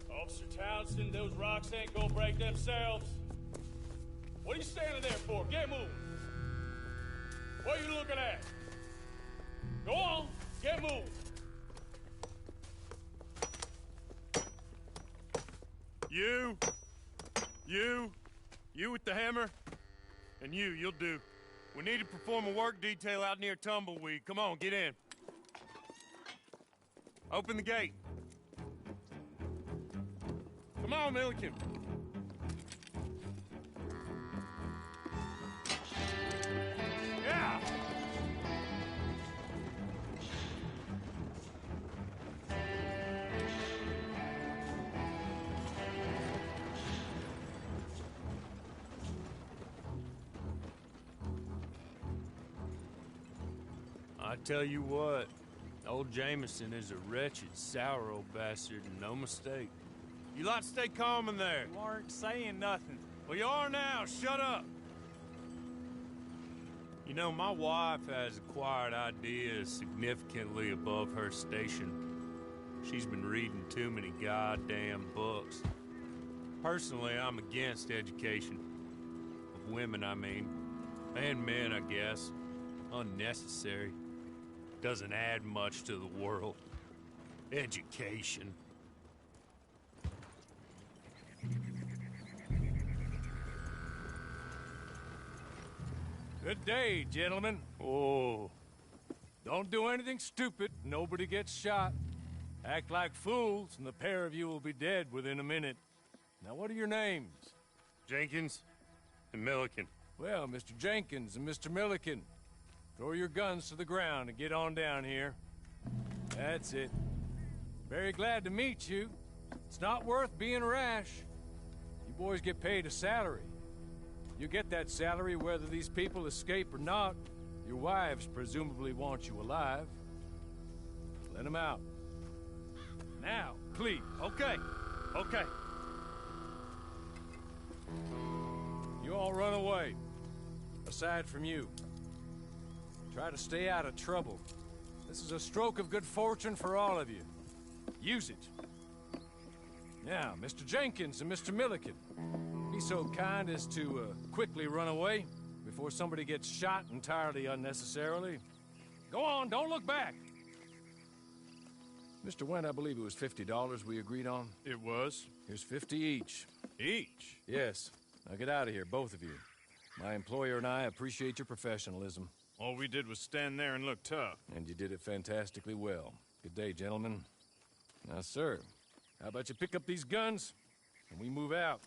Officer Townsend, those rocks ain't gonna break themselves. What are you standing there for? Get moving! What are you looking at? Go on, get moving! You with the hammer? And you'll do. We need to perform a work detail out near Tumbleweed. Come on, get in. Open the gate. Come on, Milliken. Yeah! I tell you what, old Jameson is a wretched, sour old bastard, and no mistake. You lot stay calm in there. You aren't saying nothing. Well, you are now. Shut up. You know, my wife has acquired ideas significantly above her station. She's been reading too many goddamn books. Personally, I'm against education. Of women, I mean. And men, I guess. Unnecessary. Doesn't add much to the world. Education. Good day, gentlemen. Oh. Don't do anything stupid. Nobody gets shot. Act like fools, and the pair of you will be dead within a minute. Now, what are your names? Jenkins and Milliken. Well, Mr. Jenkins and Mr. Milliken, throw your guns to the ground and get on down here. That's it. Very glad to meet you. It's not worth being rash. You boys get paid a salary. You get that salary whether these people escape or not. Your wives presumably want you alive. Let them out. Now, please. Okay, okay. You all run away. Aside from you. Try to stay out of trouble. This is a stroke of good fortune for all of you. Use it. Now, Mr. Jenkins and Mr. Milliken, be so kind as to quickly run away before somebody gets shot entirely unnecessarily. Go on, don't look back. Mr. Wendt, I believe it was $50 we agreed on. It was. Here's 50 each. Each? Yes. Now get out of here, both of you. My employer and I appreciate your professionalism. All we did was stand there and look tough. And you did it fantastically well. Good day, gentlemen. Now, sir, how about you pick up these guns and we move out?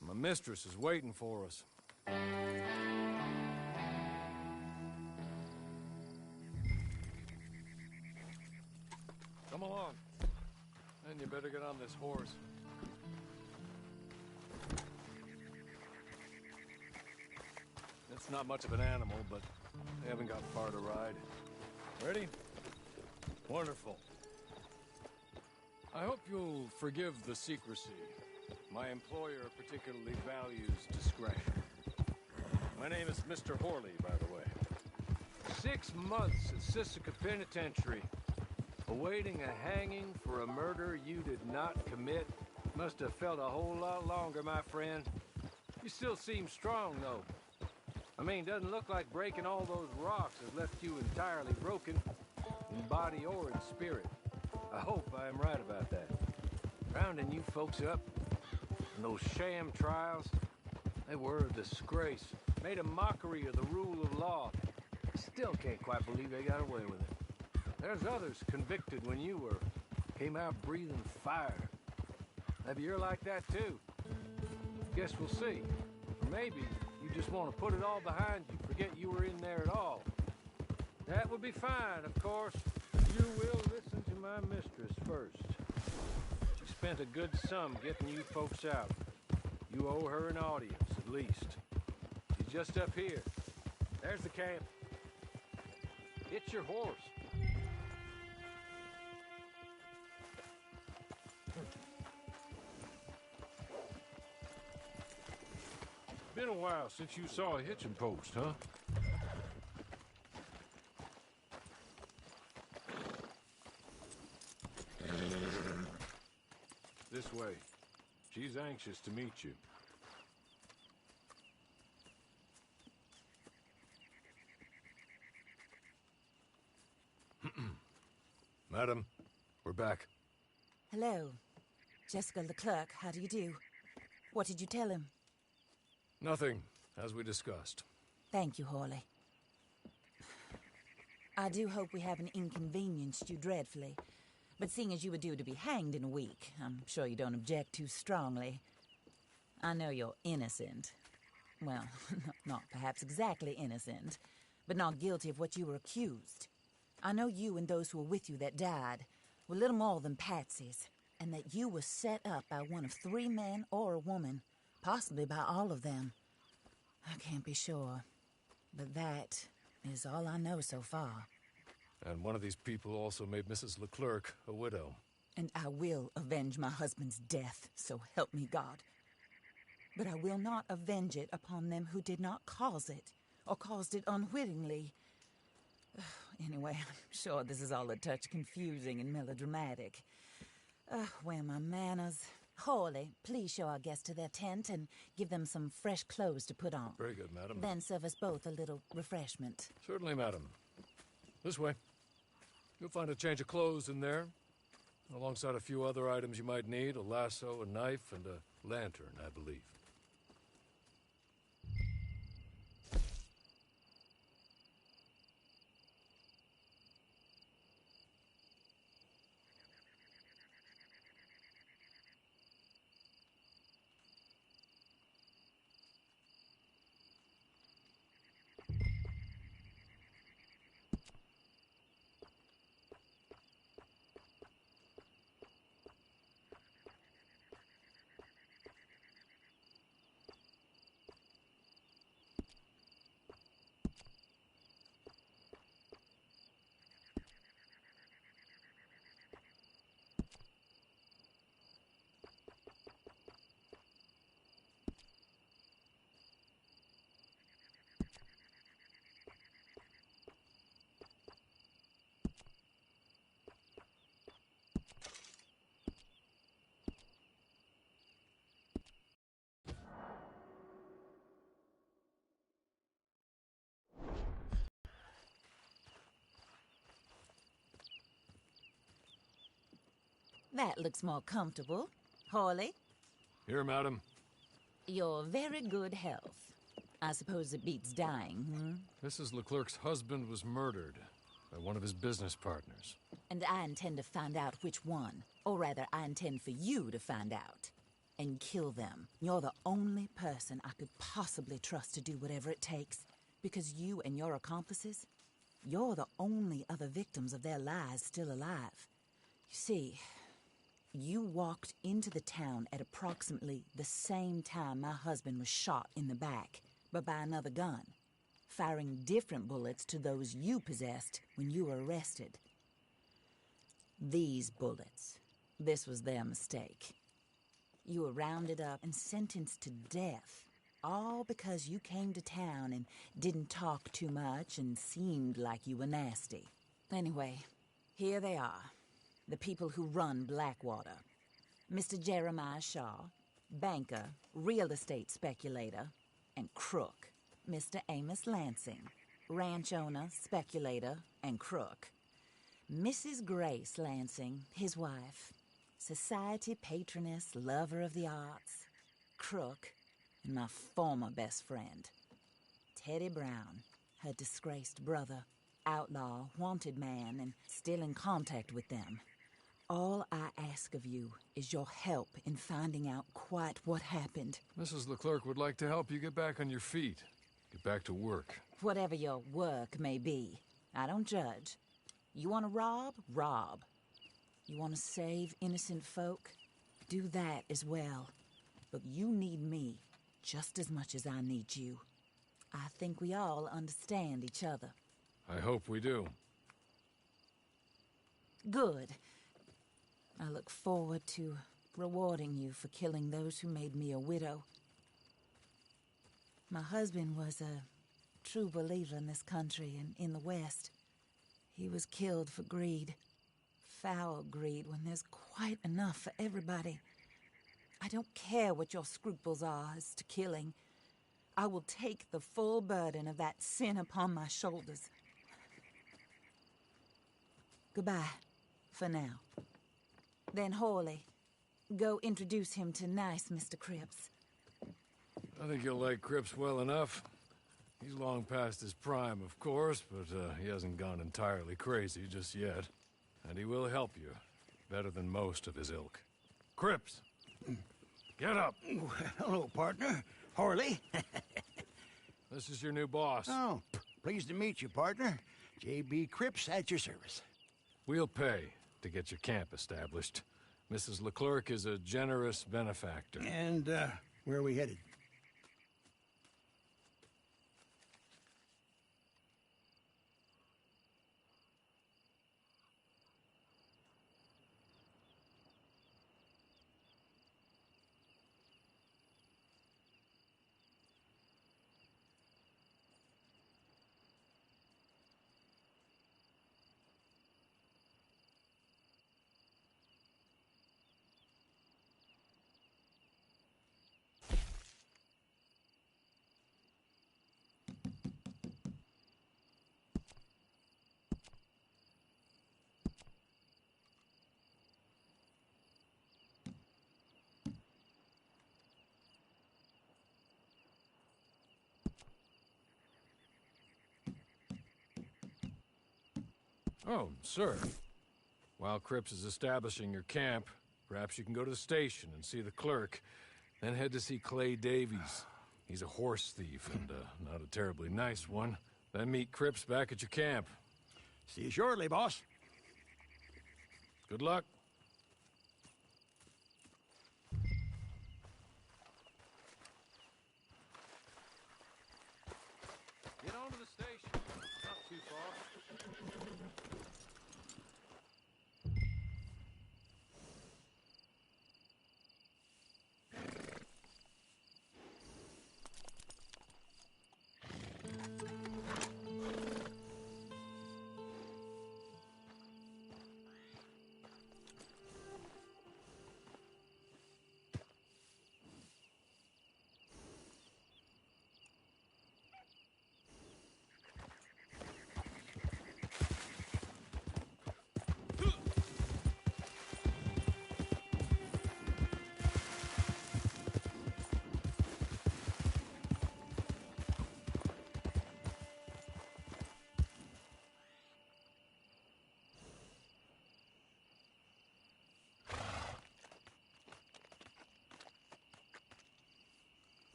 My mistress is waiting for us. Come along. And you better get on this horse. It's not much of an animal, but they haven't got far to ride. Ready? Wonderful. I hope you'll forgive the secrecy. My employer particularly values discretion. My name is Mr. Horley, by the way. 6 months at Sisika Penitentiary, awaiting a hanging for a murder you did not commit. Must have felt a whole lot longer, my friend. You still seem strong, though. I mean, doesn't look like breaking all those rocks has left you entirely broken, in body or in spirit. I hope I am right about that. Rounding you folks up, and those sham trials, they were a disgrace. Made a mockery of the rule of law. Still can't quite believe they got away with it. There's others convicted when you were. Came out breathing fire. Maybe you're like that too. Guess we'll see. Or maybe you just want to put it all behind you, forget you were in there at all. That would be fine, of course. You will listen to my mistress first. She spent a good sum getting you folks out. You owe her an audience, at least. She's just up here. There's the camp. Get your horse. Been a while since you saw a hitching post, huh? This way. She's anxious to meet you. Madam, we're back. Hello. Jessica Leclerc, how do you do? What did you tell him? Nothing, as we discussed. Thank you, Horley. I do hope we haven't inconvenienced you dreadfully. But seeing as you were due to be hanged in a week, I'm sure you don't object too strongly. I know you're innocent. Well, not perhaps exactly innocent, but not guilty of what you were accused. I know you and those who were with you that died were little more than patsies, and that you were set up by one of 3 men or a woman, possibly by all of them. I can't be sure, but that is all I know so far. And one of these people also made Mrs. Leclerc a widow. And I will avenge my husband's death, so help me God. But I will not avenge it upon them who did not cause it, or caused it unwittingly. Anyway, I'm sure this is all a touch confusing and melodramatic. Where are my manners? Horley, please show our guests to their tent and give them some fresh clothes to put on. Very good, madam. Then serve us both a little refreshment. Certainly, madam. This way. You'll find a change of clothes in there, alongside a few other items you might need, a lasso, a knife, and a lantern, I believe. That looks more comfortable. Hawley, Here, madam. your very good health. I suppose it beats dying, Mrs. Leclerc's husband was murdered by one of his business partners. And I intend to find out which one. Or rather, I intend for you to find out. And kill them. You're the only person I could possibly trust to do whatever it takes. Because you and your accomplices, you're the only other victims of their lies still alive. You see, you walked into the town at approximately the same time my husband was shot in the back, but by another gun, firing different bullets to those you possessed when you were arrested. These bullets, this was their mistake. You were rounded up and sentenced to death, all because you came to town and didn't talk too much and seemed like you were nasty. Anyway, here they are, the people who run Blackwater. Mr. Jeremiah Shaw, banker, real estate speculator, and crook. Mr. Amos Lansing, ranch owner, speculator, and crook. Mrs. Grace Lansing, his wife, society patroness, lover of the arts, crook, and my former best friend. Teddy Brown, her disgraced brother, outlaw, wanted man, and still in contact with them. All I ask of you is your help in finding out quite what happened. Mrs. Leclerc would like to help you get back on your feet. Get back to work. Whatever your work may be, I don't judge. You want to rob? Rob. You want to save innocent folk? Do that as well. But you need me just as much as I need you. I think we all understand each other. I hope we do. Good. I look forward to rewarding you for killing those who made me a widow. My husband was a true believer in this country and in the West. He was killed for greed. Foul greed when there's quite enough for everybody. I don't care what your scruples are as to killing. I will take the full burden of that sin upon my shoulders. Goodbye, for now. Then Hawley, go introduce him to nice Mr. Cripps. I think you'll like Cripps well enough. He's long past his prime, of course, but he hasn't gone entirely crazy just yet. And he will help you, better than most of his ilk. Cripps! Get up! Hello, partner. Harley. This is your new boss. Oh, pleased to meet you, partner. J.B. Cripps at your service. We'll pay to get your camp established. Mrs. Leclerc is a generous benefactor. And, where are we headed? Oh, sir. While Cripps is establishing your camp, perhaps you can go to the station and see the clerk, then head to see Clay Davies. He's a horse thief, and not a terribly nice one. Then meet Cripps back at your camp. See you shortly, boss. Good luck. Get on to the station. Not too far.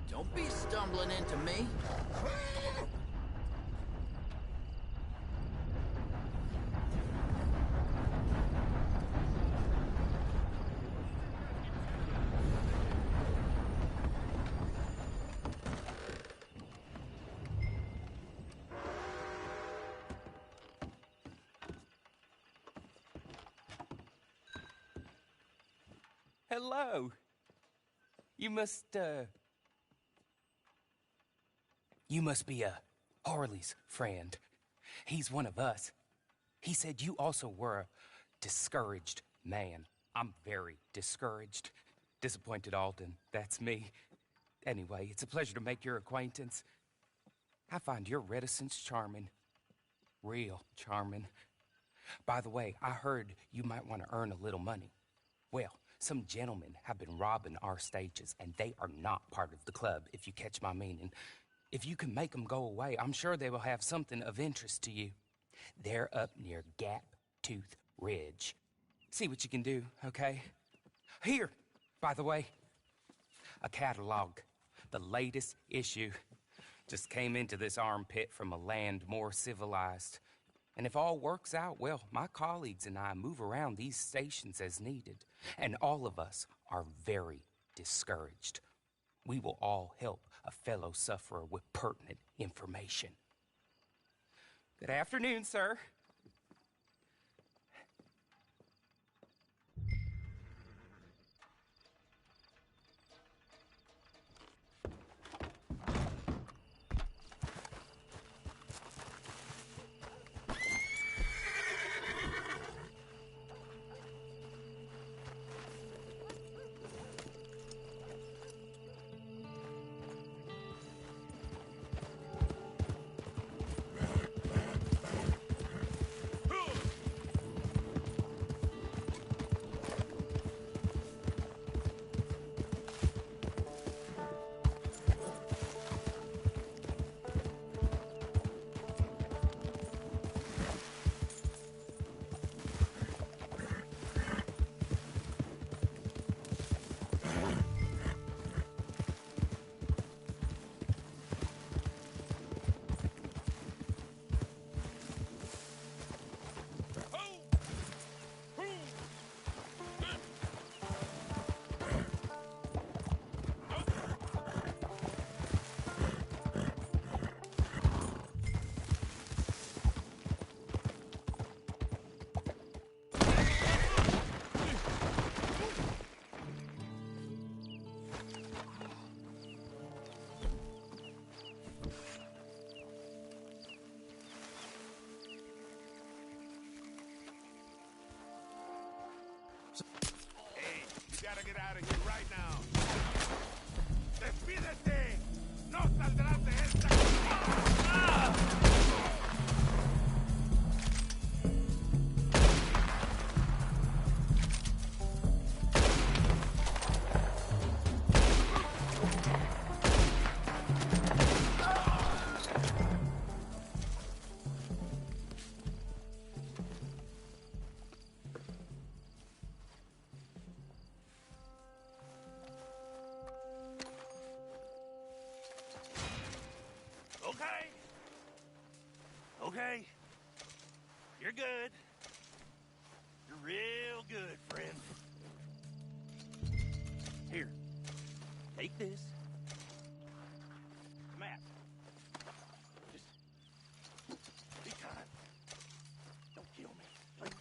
Don't be stumbling into me. Hello. You must be Harley's friend. He's one of us. He said you also were a discouraged man. I'm very discouraged. Disappointed Alden, that's me. Anyway, it's a pleasure to make your acquaintance. I find your reticence charming. Real charming. By the way, I heard you might want to earn a little money. Well, some gentlemen have been robbing our stages, and they are not part of the club, if you catch my meaning. If you can make them go away, I'm sure they will have something of interest to you. They're up near Gap Tooth Ridge. See what you can do, okay? Here, by the way, a catalog. The latest issue. Just came into this armpit from a land more civilized. And if all works out, well, my colleagues and I move around these stations as needed. And all of us are very discouraged. We will all help a fellow sufferer with pertinent information. Good afternoon, sir. Gotta get out of here right now. ¡Despídete! ¡No saldrás de esta! ¡Ah! Okay. You're good. You're real good, friend. Here. Take this. Map. Just be kind. Don't kill me, please.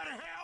matter how